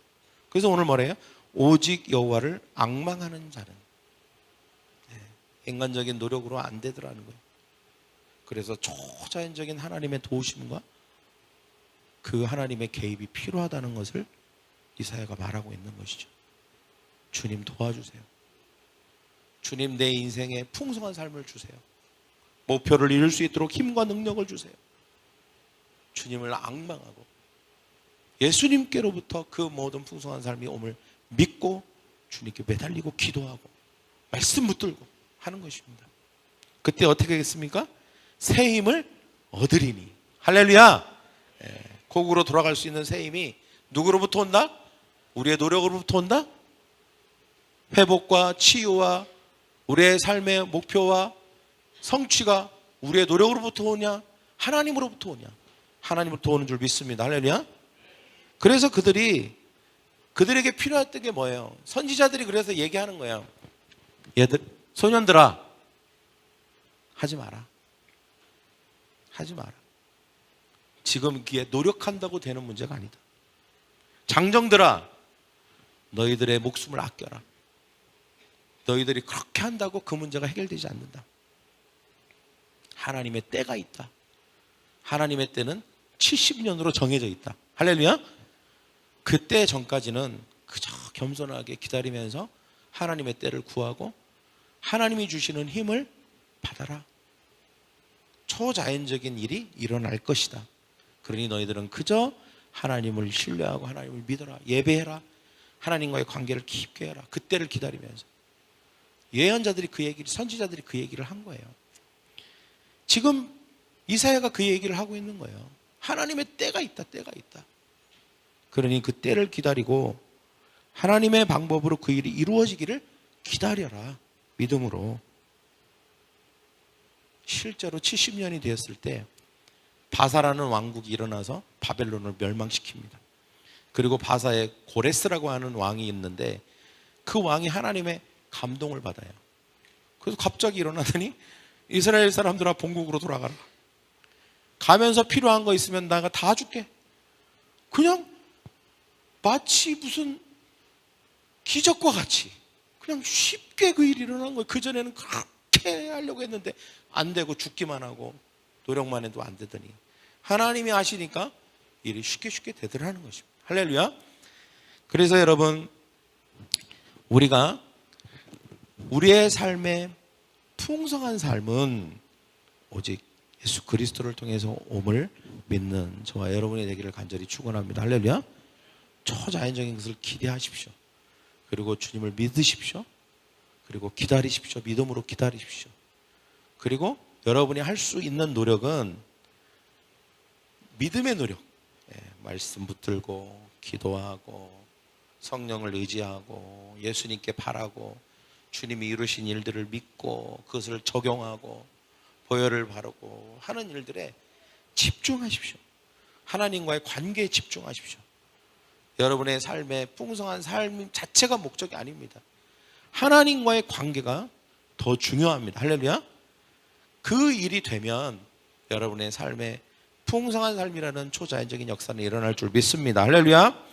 그래서 오늘 뭐래요? 오직 여호와를 앙망하는 자는 인간적인 노력으로 안 되더라는 거예요. 그래서 초자연적인 하나님의 도우심과 그 하나님의 개입이 필요하다는 것을 이사야가 말하고 있는 것이죠. 주님 도와주세요. 주님 내 인생에 풍성한 삶을 주세요. 목표를 이룰 수 있도록 힘과 능력을 주세요. 주님을 앙망하고 예수님께로부터 그 모든 풍성한 삶이 옴을 믿고 주님께 매달리고 기도하고 말씀 붙들고 하는 것입니다. 그때 어떻게 하겠습니까? 새 힘을 얻으리니. 할렐루야. 고국으로 돌아갈 수 있는 새 힘이 누구로부터 온다? 우리의 노력으로부터 온다? 회복과 치유와 우리의 삶의 목표와 성취가 우리의 노력으로부터 오냐? 하나님으로부터 오냐? 하나님으로부터 오는 줄 믿습니다. 할렐루야. 그래서 그들에게 필요했던 게 뭐예요? 선지자들이 그래서 얘기하는 거예요. 얘들, 소년들아, 하지 마라. 하지 마라. 지금 이게 노력한다고 되는 문제가 아니다. 장정들아, 너희들의 목숨을 아껴라. 너희들이 그렇게 한다고 그 문제가 해결되지 않는다. 하나님의 때가 있다. 하나님의 때는 70년으로 정해져 있다. 할렐루야. 그때 전까지는 그저 겸손하게 기다리면서 하나님의 때를 구하고 하나님이 주시는 힘을 받아라. 초자연적인 일이 일어날 것이다. 그러니 너희들은 그저 하나님을 신뢰하고 하나님을 믿어라. 예배해라. 하나님과의 관계를 깊게 해라. 그때를 기다리면서. 예언자들이 그 얘기를, 선지자들이 그 얘기를 한 거예요. 지금 이사야가 그 얘기를 하고 있는 거예요. 하나님의 때가 있다. 때가 있다. 그러니 그 때를 기다리고 하나님의 방법으로 그 일이 이루어지기를 기다려라. 믿음으로. 실제로 70년이 되었을 때 바사라는 왕국이 일어나서 바벨론을 멸망시킵니다. 그리고 바사에 고레스라고 하는 왕이 있는데 그 왕이 하나님의 감동을 받아요. 그래서 갑자기 일어나더니 이스라엘 사람들아 본국으로 돌아가라. 가면서 필요한 거 있으면 내가 다 줄게. 그냥 마치 무슨 기적과 같이 그냥 쉽게 그 일이 일어난 거예요. 그전에는 그렇게 하려고 했는데 안 되고 죽기만 하고 노력만 해도 안 되더니 하나님이 아시니까 일이 쉽게 되더라는 것입니다. 할렐루야. 그래서 여러분, 우리가 우리의 삶의 풍성한 삶은 오직 예수 그리스도를 통해서 옴을 믿는 저와 여러분이 되기를 간절히 축원합니다. 할렐루야. 초자연적인 것을 기대하십시오. 그리고 주님을 믿으십시오. 그리고 기다리십시오. 믿음으로 기다리십시오. 그리고 여러분이 할 수 있는 노력은 믿음의 노력. 말씀 붙들고 기도하고 성령을 의지하고 예수님께 바라고 주님이 이루신 일들을 믿고 그것을 적용하고 보혈을 바르고 하는 일들에 집중하십시오. 하나님과의 관계에 집중하십시오. 여러분의 삶의 풍성한 삶 자체가 목적이 아닙니다. 하나님과의 관계가 더 중요합니다. 할렐루야. 그 일이 되면 여러분의 삶에 풍성한 삶이라는 초자연적인 역사는 일어날 줄 믿습니다. 할렐루야.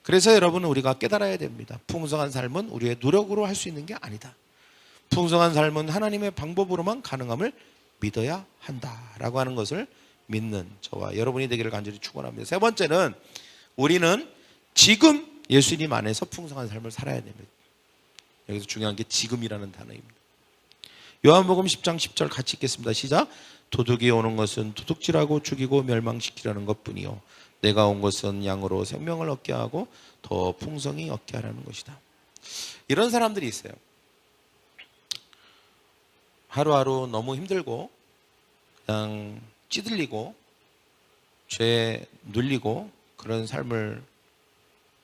그래서 여러분은 우리가 깨달아야 됩니다. 풍성한 삶은 우리의 노력으로 할 수 있는 게 아니다. 풍성한 삶은 하나님의 방법으로만 가능함을 믿어야 한다라고 하는 것을 믿는 저와 여러분이 되기를 간절히 축원합니다. 세 번째는 우리는 지금 예수님 안에서 풍성한 삶을 살아야 됩니다. 여기서 중요한 게 지금이라는 단어입니다. 요한복음 10장 10절 같이 읽겠습니다. 시작. 도둑이 오는 것은 도둑질하고 죽이고 멸망시키려는 것뿐이요 내가 온 것은 양으로 생명을 얻게 하고 더 풍성히 얻게 하라는 것이다. 이런 사람들이 있어요. 하루하루 너무 힘들고 그냥 찌들리고 죄에 눌리고 그런 삶을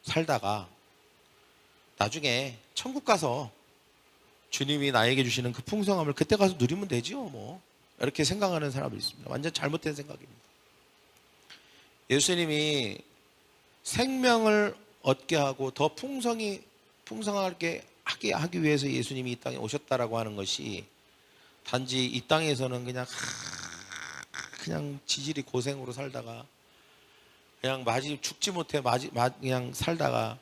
살다가 나중에 천국 가서 주님이 나에게 주시는 그 풍성함을 그때 가서 누리면 되지요 뭐 이렇게 생각하는 사람이 있습니다. 완전 잘못된 생각입니다. 예수님이 생명을 얻게 하고 더 풍성하게 하기 위해서 예수님이 이 땅에 오셨다라고 하는 것이 단지 이 땅에서는 그냥 지질이 고생으로 살다가 그냥 죽지 못해 그냥 살다가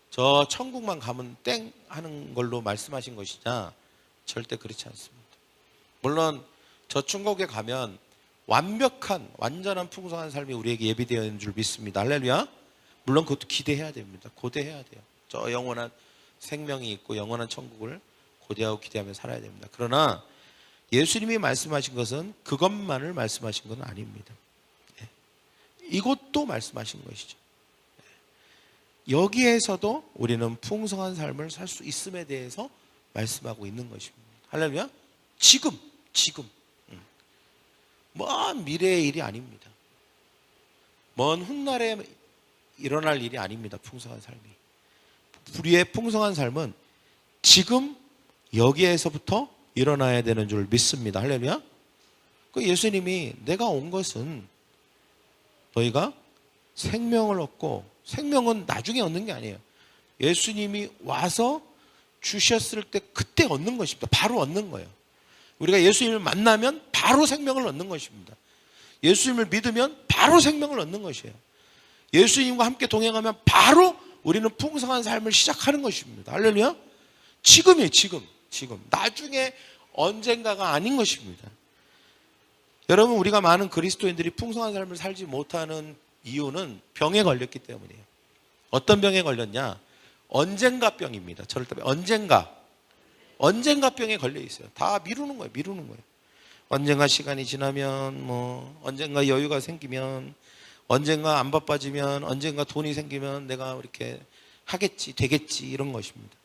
저 천국만 가면 땡 하는 걸로 말씀하신 것이냐? 절대 그렇지 않습니다. 물론 저 천국에 가면 완전한 풍성한 삶이 우리에게 예비되어 있는 줄 믿습니다. 할렐루야. 물론 그것도 기대해야 됩니다. 고대해야 돼요. 저 영원한 생명이 있고 영원한 천국을 고대하고 기대하며 살아야 됩니다. 그러나 예수님이 말씀하신 것은 그것만을 말씀하신 건 아닙니다. 이것도 말씀하신 것이죠. 여기에서도 우리는 풍성한 삶을 살 수 있음에 대해서 말씀하고 있는 것입니다. 할렐루야. 지금 먼 미래의 일이 아닙니다. 먼 훗날에 일어날 일이 아닙니다. 풍성한 삶이. 우리의 풍성한 삶은 지금 여기에서부터 일어나야 되는 줄 믿습니다. 할렐루야. 그 예수님이 내가 온 것은 너희가 생명을 얻고, 생명은 나중에 얻는 게 아니에요. 예수님이 와서 주셨을 때 그때 얻는 것입니다. 바로 얻는 거예요. 우리가 예수님을 만나면 바로 생명을 얻는 것입니다. 예수님을 믿으면 바로 생명을 얻는 것이에요. 예수님과 함께 동행하면 바로 우리는 풍성한 삶을 시작하는 것입니다. 할렐루야. 지금이에요. 지금. 나중에 언젠가가 아닌 것입니다. 여러분, 우리가 많은 그리스도인들이 풍성한 삶을 살지 못하는 이유는 병에 걸렸기 때문이에요. 어떤 병에 걸렸냐? 언젠가 병입니다. 저를 따르면 언젠가 병에 걸려 있어요. 다 미루는 거예요. 언젠가 시간이 지나면, 언젠가 여유가 생기면, 언젠가 안 바빠지면, 언젠가 돈이 생기면 내가 이렇게 하겠지, 되겠지, 이런 것입니다.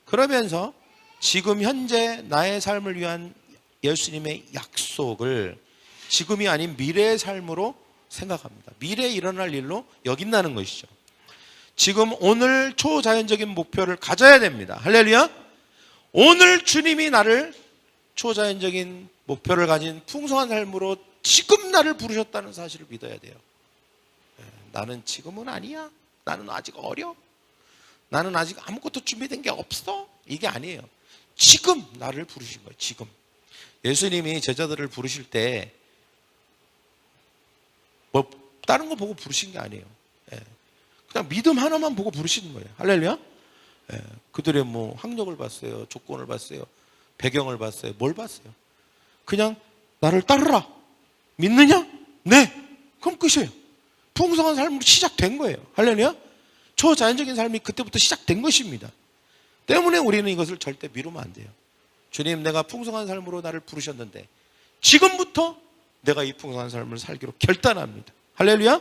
그러면서 지금 현재 나의 삶을 위한 예수님의 약속을 지금이 아닌 미래의 삶으로 생각합니다. 미래에 일어날 일로 여긴다는 것이죠. 지금 오늘 초자연적인 목표를 가져야 됩니다. 할렐루야. 오늘 주님이 나를 초자연적인 목표를 가진 풍성한 삶으로 지금 나를 부르셨다는 사실을 믿어야 돼요. 나는 지금은 아니야. 나는 아직 어려. 나는 아직 아무것도 준비된 게 없어. 이게 아니에요. 지금 나를 부르신 거예요. 지금. 예수님이 제자들을 부르실 때 다른 거 보고 부르신 게 아니에요. 그냥 믿음 하나만 보고 부르시는 거예요. 할렐루야. 그들의 학력을 봤어요. 조건을 봤어요. 배경을 봤어요. 뭘 봤어요? 그냥 나를 따르라. 믿느냐? 네. 그럼 끝이에요. 풍성한 삶으로 시작된 거예요. 할렐루야. 초자연적인 삶이 그때부터 시작된 것입니다. 때문에 우리는 이것을 절대 미루면 안 돼요. 주님, 내가 풍성한 삶으로 나를 부르셨는데 지금부터 내가 이 풍성한 삶을 살기로 결단합니다. 할렐루야.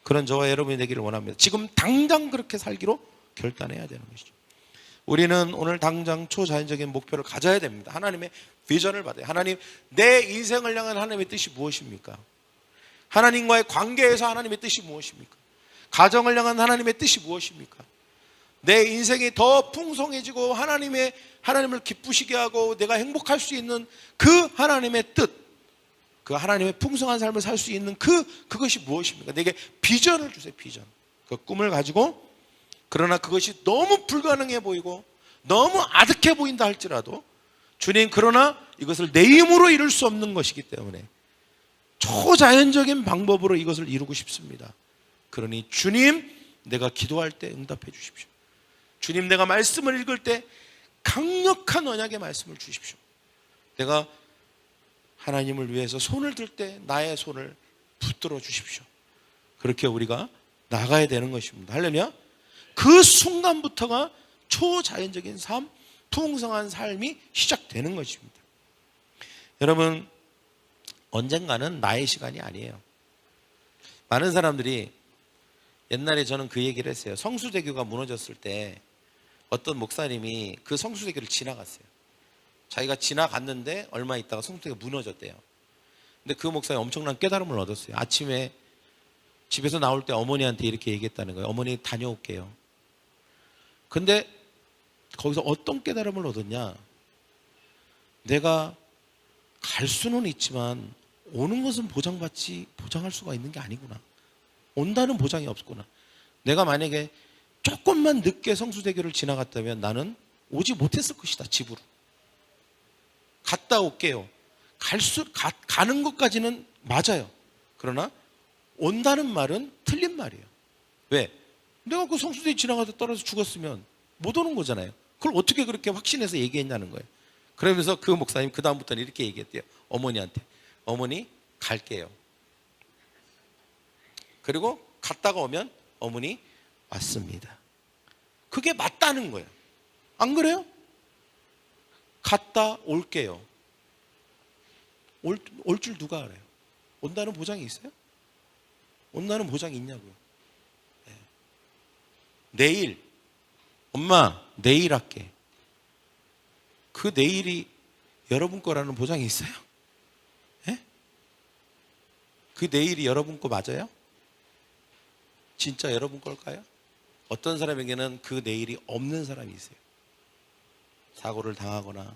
그런 저와 여러분이 되기를 원합니다. 지금 당장 그렇게 살기로 결단해야 되는 것이죠. 우리는 오늘 당장 초자연적인 목표를 가져야 됩니다. 하나님의 비전을 받아요. 하나님, 내 인생을 향한 하나님의 뜻이 무엇입니까? 하나님과의 관계에서 하나님의 뜻이 무엇입니까? 가정을 향한 하나님의 뜻이 무엇입니까? 내 인생이 더 풍성해지고 하나님을 기쁘시게 하고 내가 행복할 수 있는 그 하나님의 뜻, 그 하나님의 풍성한 삶을 살 수 있는 그것이 무엇입니까? 내게 비전을 주세요. 비전. 그 꿈을 가지고, 그러나 그것이 너무 불가능해 보이고 너무 아득해 보인다 할지라도 주님, 그러나 이것을 내 힘으로 이룰 수 없는 것이기 때문에 초자연적인 방법으로 이것을 이루고 싶습니다. 그러니 주님, 내가 기도할 때 응답해 주십시오. 주님, 내가 말씀을 읽을 때 강력한 언약의 말씀을 주십시오. 내가 하나님을 위해서 손을 들 때 나의 손을 붙들어 주십시오. 그렇게 우리가 나가야 되는 것입니다. 할렐루야. 그 순간부터가 초자연적인 삶, 풍성한 삶이 시작되는 것입니다. 여러분, 언젠가는 나의 시간이 아니에요. 많은 사람들이, 옛날에 저는 그 얘기를 했어요. 성수대교가 무너졌을 때 어떤 목사님이 그 성수대교를 지나갔어요. 자기가 지나갔는데 얼마 있다가 성수대교가 무너졌대요. 근데 그 목사님이 엄청난 깨달음을 얻었어요. 아침에 집에서 나올 때 어머니한테 이렇게 얘기했다는 거예요. 어머니 다녀올게요. 근데 거기서 어떤 깨달음을 얻었냐? 내가 갈 수는 있지만 오는 것은 보장할 수가 있는 게 아니구나. 온다는 보장이 없구나. 내가 만약에 조금만 늦게 성수대교를 지나갔다면 나는 오지 못했을 것이다, 집으로. 갔다 올게요. 가는 것까지는 맞아요. 그러나 온다는 말은 틀린 말이에요. 왜? 내가 그 성수대교 지나가다 떨어져 죽었으면 못 오는 거잖아요. 그걸 어떻게 그렇게 확신해서 얘기했냐는 거예요. 그러면서 그 목사님 그 다음부터는 이렇게 얘기했대요. 어머니한테. 어머니 갈게요. 그리고 갔다가 오면 어머니 왔습니다. 그게 맞다는 거예요. 안 그래요? 갔다 올게요. 올 줄 누가 알아요? 온다는 보장이 있어요? 온다는 보장이 있냐고요. 네. 내일, 엄마 내일 할게. 그 내일이 여러분 거라는 보장이 있어요? 네? 그 내일이 여러분 거 맞아요? 진짜 여러분 걸까요? 어떤 사람에게는 그 내일이 없는 사람이 있어요. 사고를 당하거나.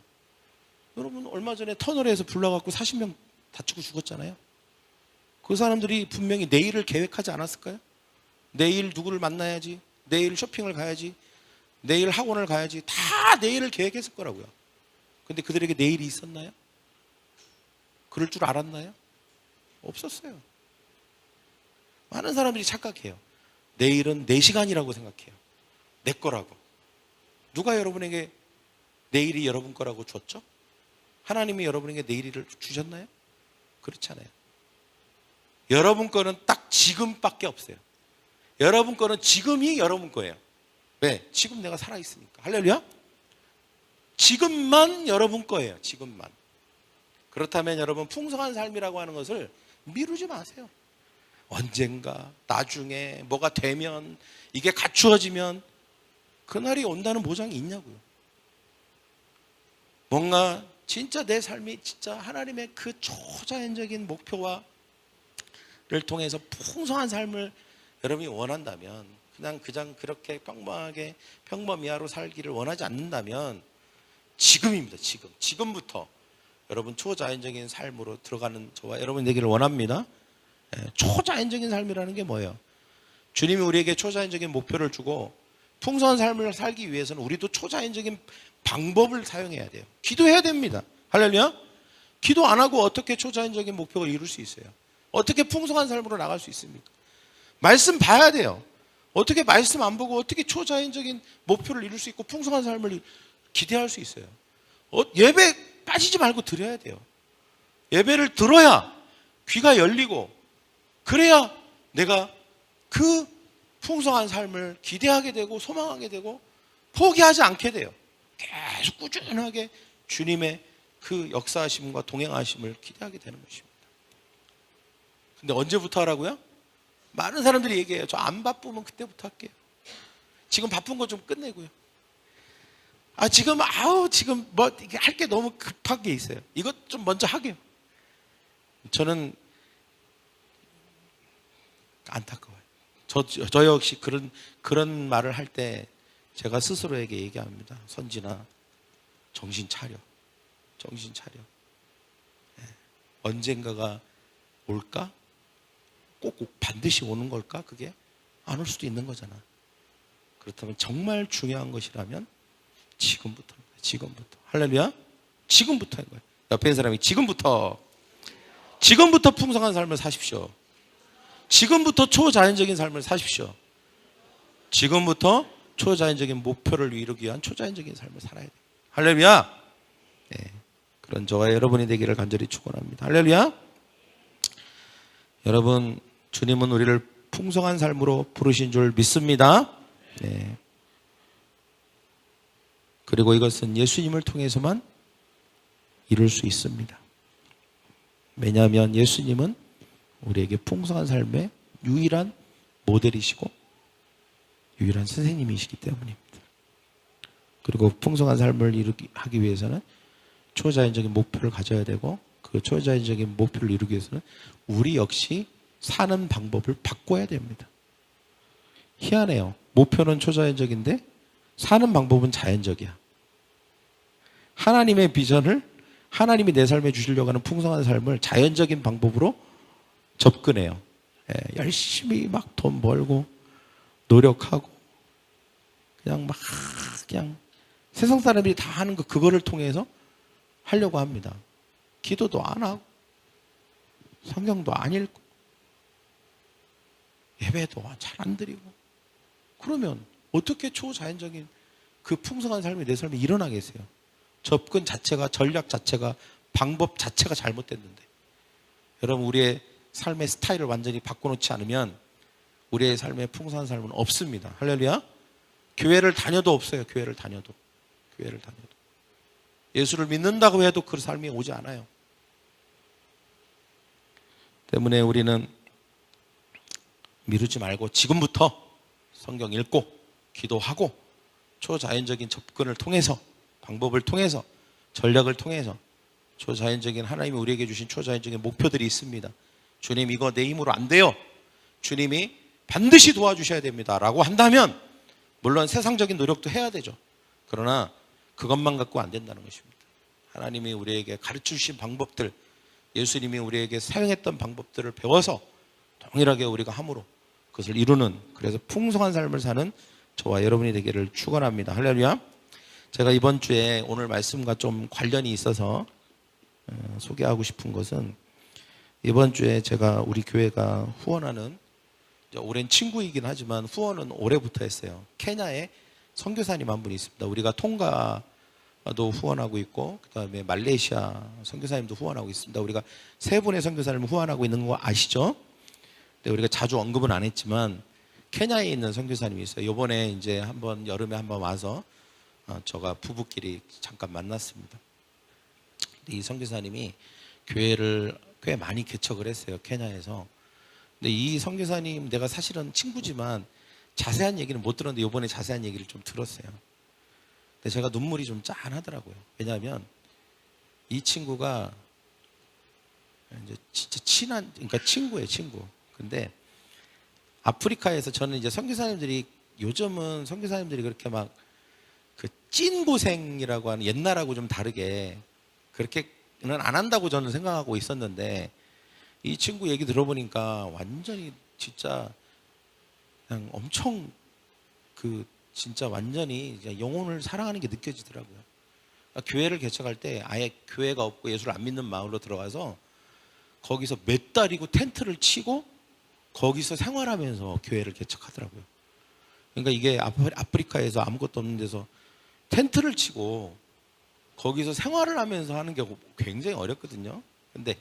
여러분 얼마 전에 터널에서 불나갖고 40명 다치고 죽었잖아요. 그 사람들이 분명히 내일을 계획하지 않았을까요? 내일 누구를 만나야지, 내일 쇼핑을 가야지, 내일 학원을 가야지, 다 내일을 계획했을 거라고요. 근데 그들에게 내일이 있었나요? 그럴 줄 알았나요? 없었어요. 많은 사람들이 착각해요. 내일은 내 시간이라고 생각해요. 내 거라고. 누가 여러분에게 내일이 여러분 거라고 줬죠? 하나님이 여러분에게 내일을 주셨나요? 그렇지 않아요. 여러분 거는 딱 지금밖에 없어요. 여러분 거는 지금이 여러분 거예요. 왜? 지금 내가 살아있으니까. 할렐루야? 지금만 여러분 거예요. 지금만. 그렇다면 여러분 풍성한 삶이라고 하는 것을 미루지 마세요. 언젠가 나중에 뭐가 되면 이게 갖추어지면 그날이 온다는 보장이 있냐고요. 뭔가 진짜 내 삶이 진짜 하나님의 그 초자연적인 목표와를 통해서 풍성한 삶을 여러분이 원한다면 그냥 그렇게 평범하게 평범이하로 살기를 원하지 않는다면 지금입니다. 지금부터 여러분 초자연적인 삶으로 들어가는 저와 여러분 되기를 원합니다. 초자연적인 삶이라는 게 뭐예요? 주님이 우리에게 초자연적인 목표를 주고 풍성한 삶을 살기 위해서는 우리도 초자연적인 방법을 사용해야 돼요. 기도해야 됩니다. 할렐루야? 기도 안 하고 어떻게 초자연적인 목표를 이룰 수 있어요? 어떻게 풍성한 삶으로 나갈 수 있습니까? 말씀 봐야 돼요. 어떻게 말씀 안 보고 어떻게 초자연적인 목표를 이룰 수 있고 풍성한 삶을 기대할 수 있어요? 예배 빠지지 말고 드려야 돼요. 예배를 들어야 귀가 열리고 그래야 내가 그 풍성한 삶을 기대하게 되고 소망하게 되고 포기하지 않게 돼요. 계속 꾸준하게 주님의 그 역사하심과 동행하심을 기대하게 되는 것입니다. 근데 언제부터 하라고요? 많은 사람들이 얘기해요. 저 안 바쁘면 그때부터 할게요. 지금 바쁜 거 좀 끝내고요. 지금 뭐 할 게 너무 급한 게 있어요. 이것 좀 먼저 하게요. 저는 안타까워요. 저 역시 그런 말을 할 때 제가 스스로에게 얘기합니다. 선진아, 정신 차려. 정신 차려. 네. 언젠가가 올까? 꼭 반드시 오는 걸까? 그게 안 올 수도 있는 거잖아. 그렇다면 정말 중요한 것이라면 지금부터. 할렐루야? 지금부터인 거예요. 옆에 있는 사람이 지금부터 풍성한 삶을 사십시오. 지금부터 초자연적인 삶을 사십시오. 지금부터 초자연적인 목표를 이루기 위한 초자연적인 삶을 살아야 돼요. 할렐루야. 네, 그런 저와 여러분이 되기를 간절히 축원합니다. 할렐루야. 여러분, 주님은 우리를 풍성한 삶으로 부르신 줄 믿습니다. 네. 그리고 이것은 예수님을 통해서만 이룰 수 있습니다. 왜냐하면 예수님은 우리에게 풍성한 삶의 유일한 모델이시고 유일한 선생님이시기 때문입니다. 그리고 풍성한 삶을 하기 위해서는 초자연적인 목표를 가져야 되고 그 초자연적인 목표를 이루기 위해서는 우리 역시 사는 방법을 바꿔야 됩니다. 희한해요. 목표는 초자연적인데 사는 방법은 자연적이야. 하나님의 비전을 하나님이 내 삶에 주시려고 하는 풍성한 삶을 자연적인 방법으로 접근해요. 열심히 막 돈 벌고 노력하고 그냥 세상 사람들이 다 하는 거 그거를 통해서 하려고 합니다. 기도도 안 하고 성경도 안 읽고 예배도 잘 안 드리고 그러면 어떻게 초자연적인 그 풍성한 삶이 내 삶에 일어나겠어요? 접근 자체가 전략 자체가 방법 자체가 잘못됐는데 여러분 우리의 삶의 스타일을 완전히 바꿔놓지 않으면 우리의 삶의 풍성한 삶은 없습니다. 할렐루야. 교회를 다녀도 없어요. 교회를 다녀도 예수를 믿는다고 해도 그 삶이 오지 않아요. 때문에 우리는 미루지 말고 지금부터 성경 읽고 기도하고 초자연적인 접근을 통해서 방법을 통해서 전략을 통해서 초자연적인 하나님이 우리에게 주신 초자연적인 목표들이 있습니다. 주님 이거 내 힘으로 안 돼요. 주님이 반드시 도와주셔야 됩니다. 라고 한다면 물론 세상적인 노력도 해야 되죠. 그러나 그것만 갖고 안 된다는 것입니다. 하나님이 우리에게 가르쳐 주신 방법들 예수님이 우리에게 사용했던 방법들을 배워서 동일하게 우리가 함으로 그것을 이루는 그래서 풍성한 삶을 사는 저와 여러분이 되기를 축원합니다. 할렐루야. 제가 이번 주에 오늘 말씀과 좀 관련이 있어서 소개하고 싶은 것은 이번 주에 제가 우리 교회가 후원하는 오랜 친구이긴 하지만 후원은 올해부터 했어요. 케냐에 선교사님 한 분이 있습니다. 우리가 통가도 후원하고 있고 그 다음에 말레이시아 선교사님도 후원하고 있습니다. 우리가 세 분의 선교사님을 후원하고 있는 거 아시죠? 근데 우리가 자주 언급은 안 했지만 케냐에 있는 선교사님이 있어요. 이번에 이제 한번 여름에 한번 와서 저가 부부끼리 잠깐 만났습니다. 이 선교사님이 교회를 꽤 많이 개척을 했어요. 케냐에서. 근데 이 선교사님 내가 사실은 친구지만 자세한 얘기는 못 들었는데 이번에 자세한 얘기를 좀 들었어요. 근데 제가 눈물이 좀 짠하더라고요. 왜냐하면 이 친구가 이제 진짜 친한 그러니까 친구예요, 친구. 근데 아프리카에서 저는 이제 선교사님들이 요즘은 선교사님들이 그렇게 막 그 찐고생이라고 하는 옛날하고 좀 다르게 그렇게는 안 한다고 저는 생각하고 있었는데 이 친구 얘기 들어보니까 완전히 진짜 그냥 엄청 그 진짜 완전히 영혼을 사랑하는 게 느껴지더라고요. 그러니까 교회를 개척할 때 아예 교회가 없고 예수를 안 믿는 마을로 들어가서 거기서 몇 달이고 텐트를 치고 거기서 생활하면서 교회를 개척하더라고요. 그러니까 이게 아프리카에서 아무것도 없는 데서 텐트를 치고 거기서 생활을 하면서 하는 게 굉장히 어렵거든요. 근데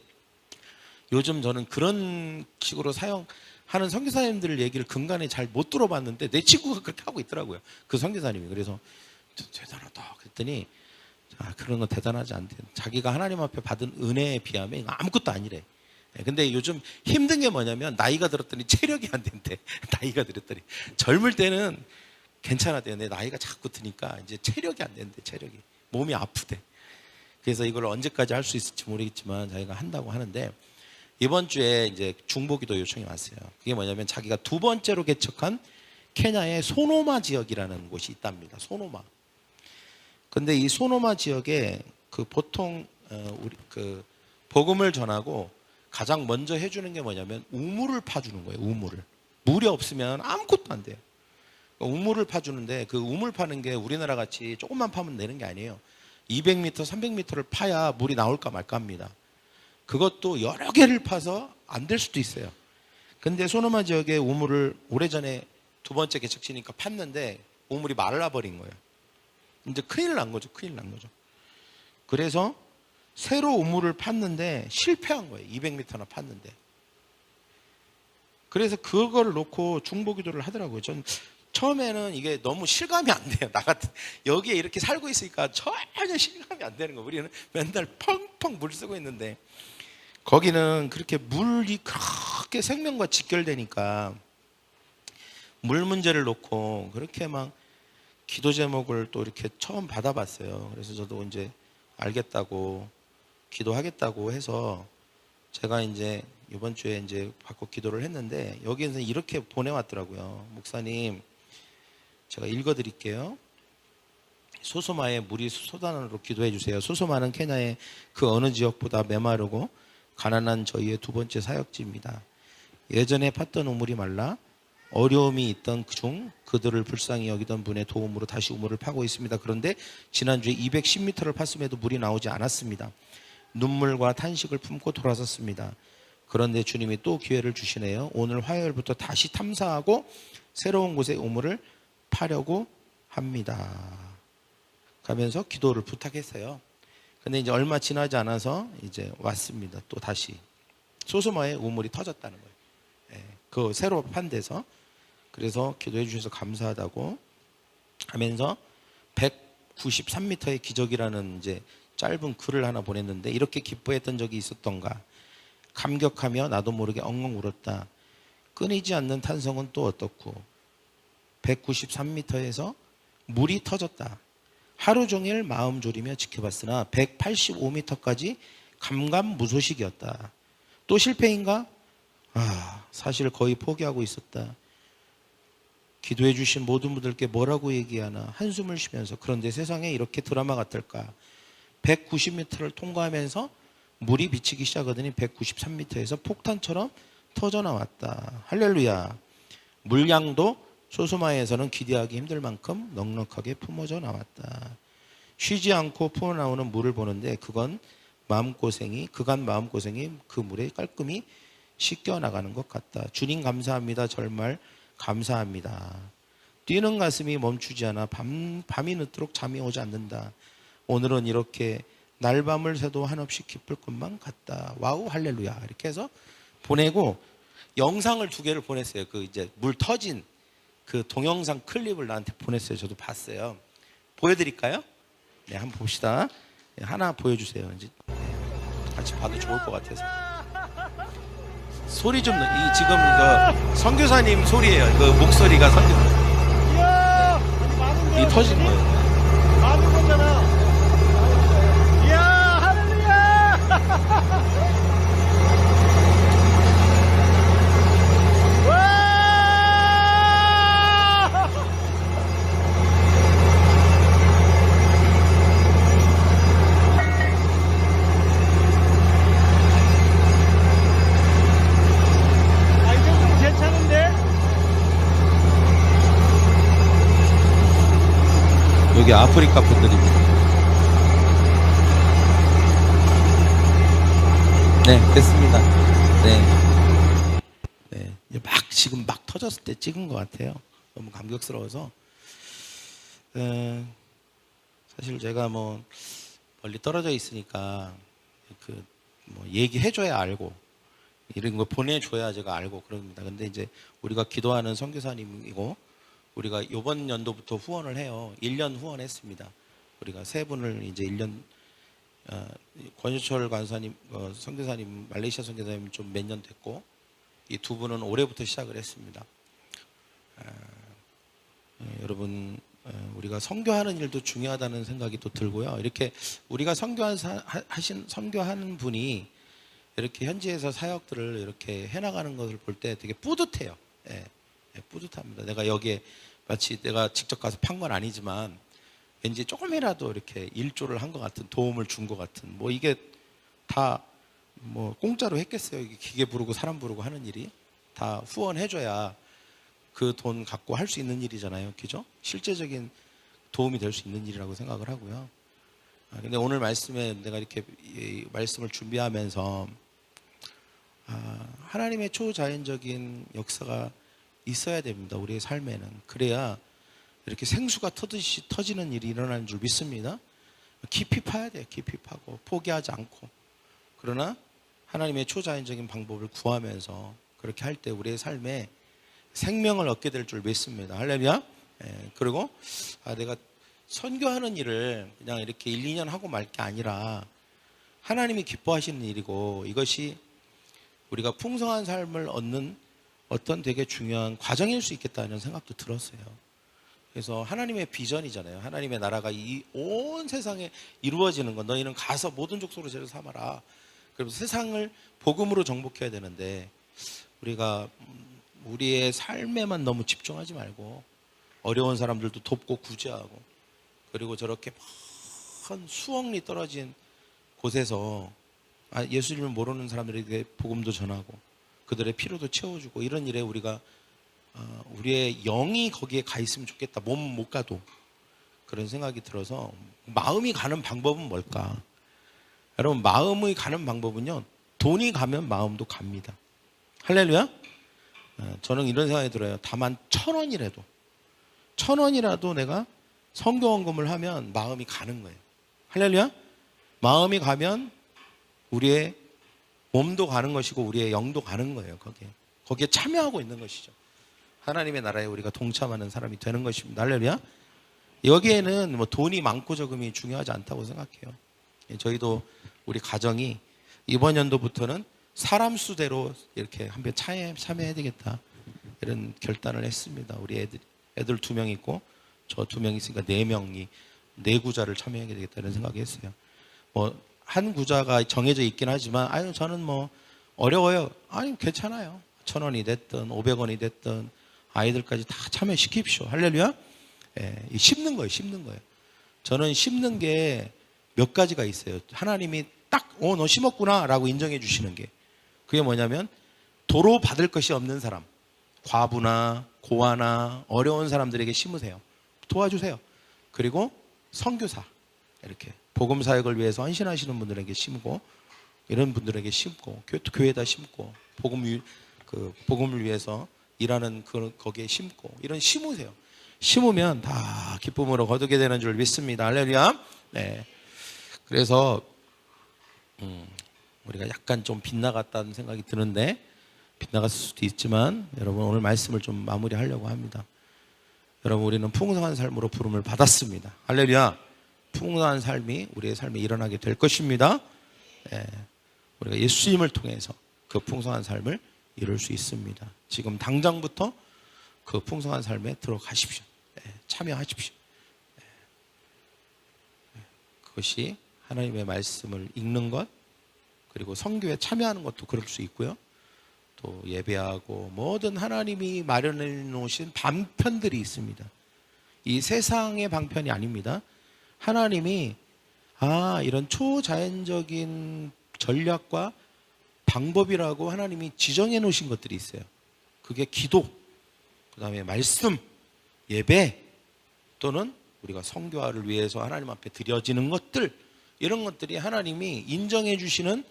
요즘 저는 그런 식으로 사용하는 선교사님들 얘기를 근간에 잘 못 들어봤는데 내 친구가 그렇게 하고 있더라고요. 그 선교사님이. 그래서 대단하다 그랬더니 그런 거 대단하지 않대. 자기가 하나님 앞에 받은 은혜에 비하면 아무것도 아니래. 근데 요즘 힘든 게 뭐냐면 나이가 들었더니 체력이 안 된대. 나이가 들었더니 젊을 때는 괜찮았대요. 내 나이가 자꾸 드니까 이제 체력이 안 된대. 체력이 몸이 아프대. 그래서 이걸 언제까지 할 수 있을지 모르겠지만 자기가 한다고 하는데 이번 주에 이제 중보기도 요청이 왔어요. 그게 뭐냐면 자기가 두 번째로 개척한 케냐의 소노마 지역이라는 곳이 있답니다. 소노마. 근데 이 소노마 지역에 그 보통 우리 그 복음을 전하고 가장 먼저 해주는 게 뭐냐면 우물을 파주는 거예요. 우물을. 물이 없으면 아무것도 안 돼요. 우물을 파주는데 그 우물 파는 게 우리나라 같이 조금만 파면 되는 게 아니에요. 200m, 300m를 파야 물이 나올까 말까 합니다. 그것도 여러 개를 파서 안 될 수도 있어요. 근데 소노마 지역의 우물을 오래전에 두 번째 개척지니까 팠는데 우물이 말라버린 거예요. 이제 큰일 난 거죠. 큰일 난 거죠. 그래서 새로 우물을 팠는데 실패한 거예요. 200m나 팠는데. 그래서 그걸 놓고 중보기도를 하더라고요. 전 처음에는 이게 너무 실감이 안 돼요. 나 같은 여기에 이렇게 살고 있으니까 전혀 실감이 안 되는 거예요. 우리는 맨날 펑펑 물 쓰고 있는데 거기는 그렇게 물이 그렇게 생명과 직결되니까 물 문제를 놓고 그렇게 막 기도 제목을 또 이렇게 처음 받아봤어요. 그래서 저도 이제 알겠다고 기도하겠다고 해서 제가 이제 이번 주에 이제 받고 기도를 했는데 여기에서 이렇게 보내왔더라고요. 목사님, 제가 읽어드릴게요. 소소마에 물이 솟아나도록 기도해 주세요. 소소마는 케냐의 그 어느 지역보다 메마르고 가난한 저희의 두 번째 사역지입니다. 예전에 팠던 우물이 말라 어려움이 있던 중 그들을 불쌍히 여기던 분의 도움으로 다시 우물을 파고 있습니다. 그런데 지난주에 210m를 팠음에도 물이 나오지 않았습니다. 눈물과 탄식을 품고 돌아섰습니다. 그런데 주님이 또 기회를 주시네요. 오늘 화요일부터 다시 탐사하고 새로운 곳에 우물을 파려고 합니다. 가면서 기도를 부탁했어요. 근데 이제 얼마 지나지 않아서 이제 왔습니다. 또 다시 소소마에 우물이 터졌다는 거예요. 예, 그 새로 판 데서. 그래서 기도해 주셔서 감사하다고 하면서 193m의 기적이라는 이제 짧은 글을 하나 보냈는데 이렇게 기뻐했던 적이 있었던가. 감격하며 나도 모르게 엉엉 울었다. 끊이지 않는 탄성은 또 어떻고 193m에서 물이 터졌다. 하루 종일 마음 졸이며 지켜봤으나 185m까지 감감무소식이었다. 또 실패인가? 사실 거의 포기하고 있었다. 기도해 주신 모든 분들께 뭐라고 얘기하나 한숨을 쉬면서 그런데 세상에 이렇게 드라마 같을까? 190m를 통과하면서 물이 비치기 시작하더니 193m에서 폭탄처럼 터져나왔다. 할렐루야. 물량도 소소마에서는 기대하기 힘들 만큼 넉넉하게 품어져 나왔다. 쉬지 않고 품어나오는 물을 보는데 그간 마음고생이 그 물에 깔끔히 씻겨나가는 것 같다. 주님 감사합니다. 절말 감사합니다. 뛰는 가슴이 멈추지 않아 밤이 늦도록 잠이 오지 않는다. 오늘은 이렇게 날밤을 새도 한없이 기쁠 것만 같다. 와우 할렐루야. 이렇게 해서 보내고 영상을 2개를 보냈어요. 그 이제 물 터진 그 동영상 클립을 나한테 보냈어요. 저도 봤어요. 보여드릴까요? 네, 한번 봅시다. 네, 하나 보여주세요. 이제 같이 봐도 좋을 것 같아서. 소리 좀, 이 지금 그 선교사님 소리예요. 그 목소리가 선교사님. 네. 이 터진 거예요. 많은 거잖아. 이야, 할렐루야! 여기 아프리카 분들입니다. 네, 됐습니다. 네. 지금 막 터졌을 때 찍은 것 같아요. 너무 감격스러워서. 사실 제가 뭐 멀리 떨어져 있으니까 뭐 얘기해줘야 알고 이런 거 보내줘야 제가 알고 그럽니다. 근데 이제 우리가 기도하는 선교사님이고 우리가 이번 연도부터 후원을 해요. 1년 후원했습니다. 우리가 3분을 이제 1년 권유철 간사님, 선교사님, 말레이시아 선교사님 좀 몇 년 됐고 이 2분은 올해부터 시작을 했습니다. 여러분 우리가 선교하는 일도 중요하다는 생각이 또 들고요. 이렇게 우리가 선교하는 분이 이렇게 현지에서 사역들을 이렇게 해나가는 것을 볼 때 되게 뿌듯해요. 뿌듯합니다. 내가 여기에 마치 내가 직접 가서 판 건 아니지만 왠지 조금이라도 이렇게 일조를 한 것 같은, 도움을 준 것 같은, 뭐 이게 다 뭐 공짜로 했겠어요. 이게 기계 부르고 사람 부르고 하는 일이 다 후원해줘야 그 돈 갖고 할 수 있는 일이잖아요. 그죠? 실제적인 도움이 될 수 있는 일이라고 생각을 하고요. 근데 오늘 말씀에 내가 이렇게 이 말씀을 준비하면서 하나님의 초자연적인 역사가 있어야 됩니다. 우리의 삶에는. 그래야 이렇게 생수가 터듯이 터지는 일이 일어나는 줄 믿습니다. 깊이 파야 돼요. 깊이 파고 포기하지 않고. 그러나 하나님의 초자연적인 방법을 구하면서 그렇게 할 때 우리의 삶에 생명을 얻게 될 줄 믿습니다. 할렐루야. 그리고 내가 선교하는 일을 그냥 이렇게 1, 2년 하고 말 게 아니라 하나님이 기뻐하시는 일이고 이것이 우리가 풍성한 삶을 얻는 어떤 되게 중요한 과정일 수 있겠다는 생각도 들었어요. 그래서 하나님의 비전이잖아요. 하나님의 나라가 이 온 세상에 이루어지는 건 너희는 가서 모든 족속으로 죄를 삼아라. 그래서 세상을 복음으로 정복해야 되는데 우리가 우리의 삶에만 너무 집중하지 말고 어려운 사람들도 돕고 구제하고 그리고 저렇게 큰 수억리 떨어진 곳에서 예수님을 모르는 사람들에게 복음도 전하고 그들의 피로도 채워주고 이런 일에 우리가 우리의 영이 거기에 가 있으면 좋겠다. 몸은 못 가도 그런 생각이 들어서 마음이 가는 방법은 뭘까? 여러분 마음이 가는 방법은요 돈이 가면 마음도 갑니다. 할렐루야. 저는 이런 생각이 들어요. 다만 1,000원이라도 1,000원이라도 내가 선교원금을 하면 마음이 가는 거예요. 할렐루야. 마음이 가면 우리의 몸도 가는 것이고 우리의 영도 가는 거예요. 거기에 참여하고 있는 것이죠. 하나님의 나라에 우리가 동참하는 사람이 되는 것입니다. 할렐루야. 여기에는 뭐 돈이 많고 적음이 중요하지 않다고 생각해요. 저희도 우리 가정이 이번 연도부터는 사람 수대로 이렇게 한번 참여해야 되겠다 이런 결단을 했습니다. 우리 애들 2명 있고 저 2명 있으니까 4명이 4구자를 참여해야 되겠다 이런 생각을 했어요. 뭐 한 구자가 정해져 있긴 하지만 저는 뭐 어려워요. 괜찮아요. 1,000원이 됐든 500원이 됐든 아이들까지 다 참여시킵시오. 할렐루야. 심는 거예요. 저는 심는 게 몇 가지가 있어요. 하나님이 딱 너 심었구나 라고 인정해 주시는 게 그게 뭐냐면 도로 받을 것이 없는 사람, 과부나 고아나 어려운 사람들에게 심으세요. 도와주세요. 그리고 선교사 이렇게 복음 사역을 위해서 헌신하시는 분들에게 심고 이런 분들에게 심고 교회에다 심고 복음을 위해서 일하는 거기에 심고 이런 심으세요. 심으면 다 기쁨으로 거두게 되는 줄 믿습니다. 할렐루야. 네. 그래서 우리가 약간 좀 빗나갔다는 생각이 드는데 빗나갔을 수도 있지만 여러분 오늘 말씀을 좀 마무리하려고 합니다. 여러분 우리는 풍성한 삶으로 부름을 받았습니다. 할렐루야. 풍성한 삶이 우리의 삶에 일어나게 될 것입니다. 우리가 예수님을 통해서 그 풍성한 삶을 이룰 수 있습니다. 지금 당장부터 그 풍성한 삶에 들어가십시오. 참여하십시오. 그것이 하나님의 말씀을 읽는 것 그리고 선교에 참여하는 것도 그럴 수 있고요. 또 예배하고 모든 하나님이 마련해 놓으신 방편들이 있습니다. 이 세상의 방편이 아닙니다. 하나님이 이런 초자연적인 전략과 방법이라고 하나님이 지정해 놓으신 것들이 있어요. 그게 기도, 그 다음에 말씀, 예배 또는 우리가 선교화를 위해서 하나님 앞에 드려지는 것들 이런 것들이 하나님이 인정해 주시는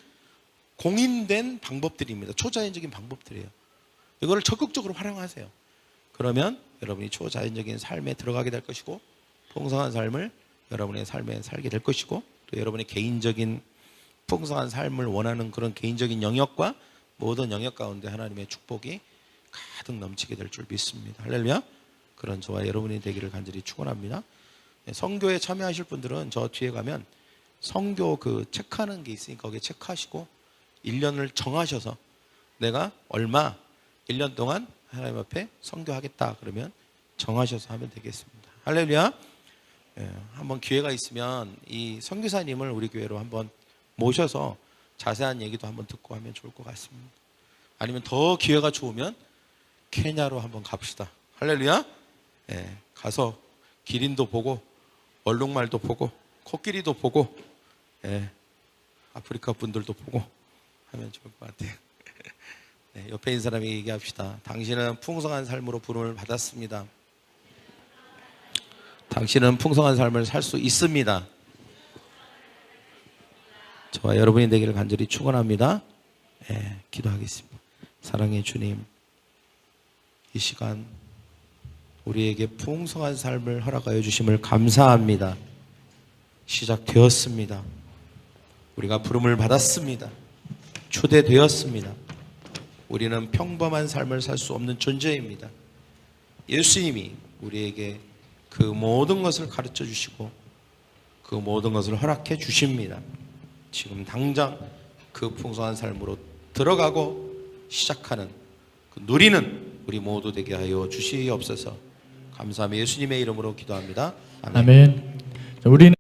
공인된 방법들입니다. 초자연적인 방법들이에요. 이거를 적극적으로 활용하세요. 그러면 여러분이 초자연적인 삶에 들어가게 될 것이고 풍성한 삶을 여러분의 삶에 살게 될 것이고 또 여러분의 개인적인 풍성한 삶을 원하는 그런 개인적인 영역과 모든 영역 가운데 하나님의 축복이 가득 넘치게 될 줄 믿습니다. 할렐루야. 그런 저와 여러분이 되기를 간절히 축원합니다. 선교에 참여하실 분들은 저 뒤에 가면 선교 체크하는 게 있으니까 거기에 체크하시고 1년을 정하셔서 내가 얼마 1년 동안 하나님 앞에 선교하겠다 그러면 정하셔서 하면 되겠습니다. 할렐루야. 한번 기회가 있으면 이 선교사님을 우리 교회로 한번 모셔서 자세한 얘기도 한번 듣고 하면 좋을 것 같습니다. 아니면 더 기회가 좋으면 케냐로 한번 갑시다. 할렐루야. 가서 기린도 보고 얼룩말도 보고 코끼리도 보고 아프리카 분들도 보고 하면 좋을 것 같아요. 옆에 있는 사람에게 얘기합시다. 당신은 풍성한 삶으로 부름을 받았습니다. 당신은 풍성한 삶을 살 수 있습니다. 저와 여러분이 되기를 간절히 축원합니다. 기도하겠습니다. 사랑의 주님, 이 시간 우리에게 풍성한 삶을 허락하여 주심을 감사합니다. 시작되었습니다. 우리가 부름을 받았습니다. 초대되었습니다. 우리는 평범한 삶을 살 수 없는 존재입니다. 예수님이 우리에게 그 모든 것을 가르쳐 주시고 그 모든 것을 허락해 주십니다. 지금 당장 그 풍성한 삶으로 들어가고 시작하는 그 누리는 우리 모두 되게 하여 주시옵소서. 감사하며 예수님의 이름으로 기도합니다. 아멘. 아멘. 자, 우리는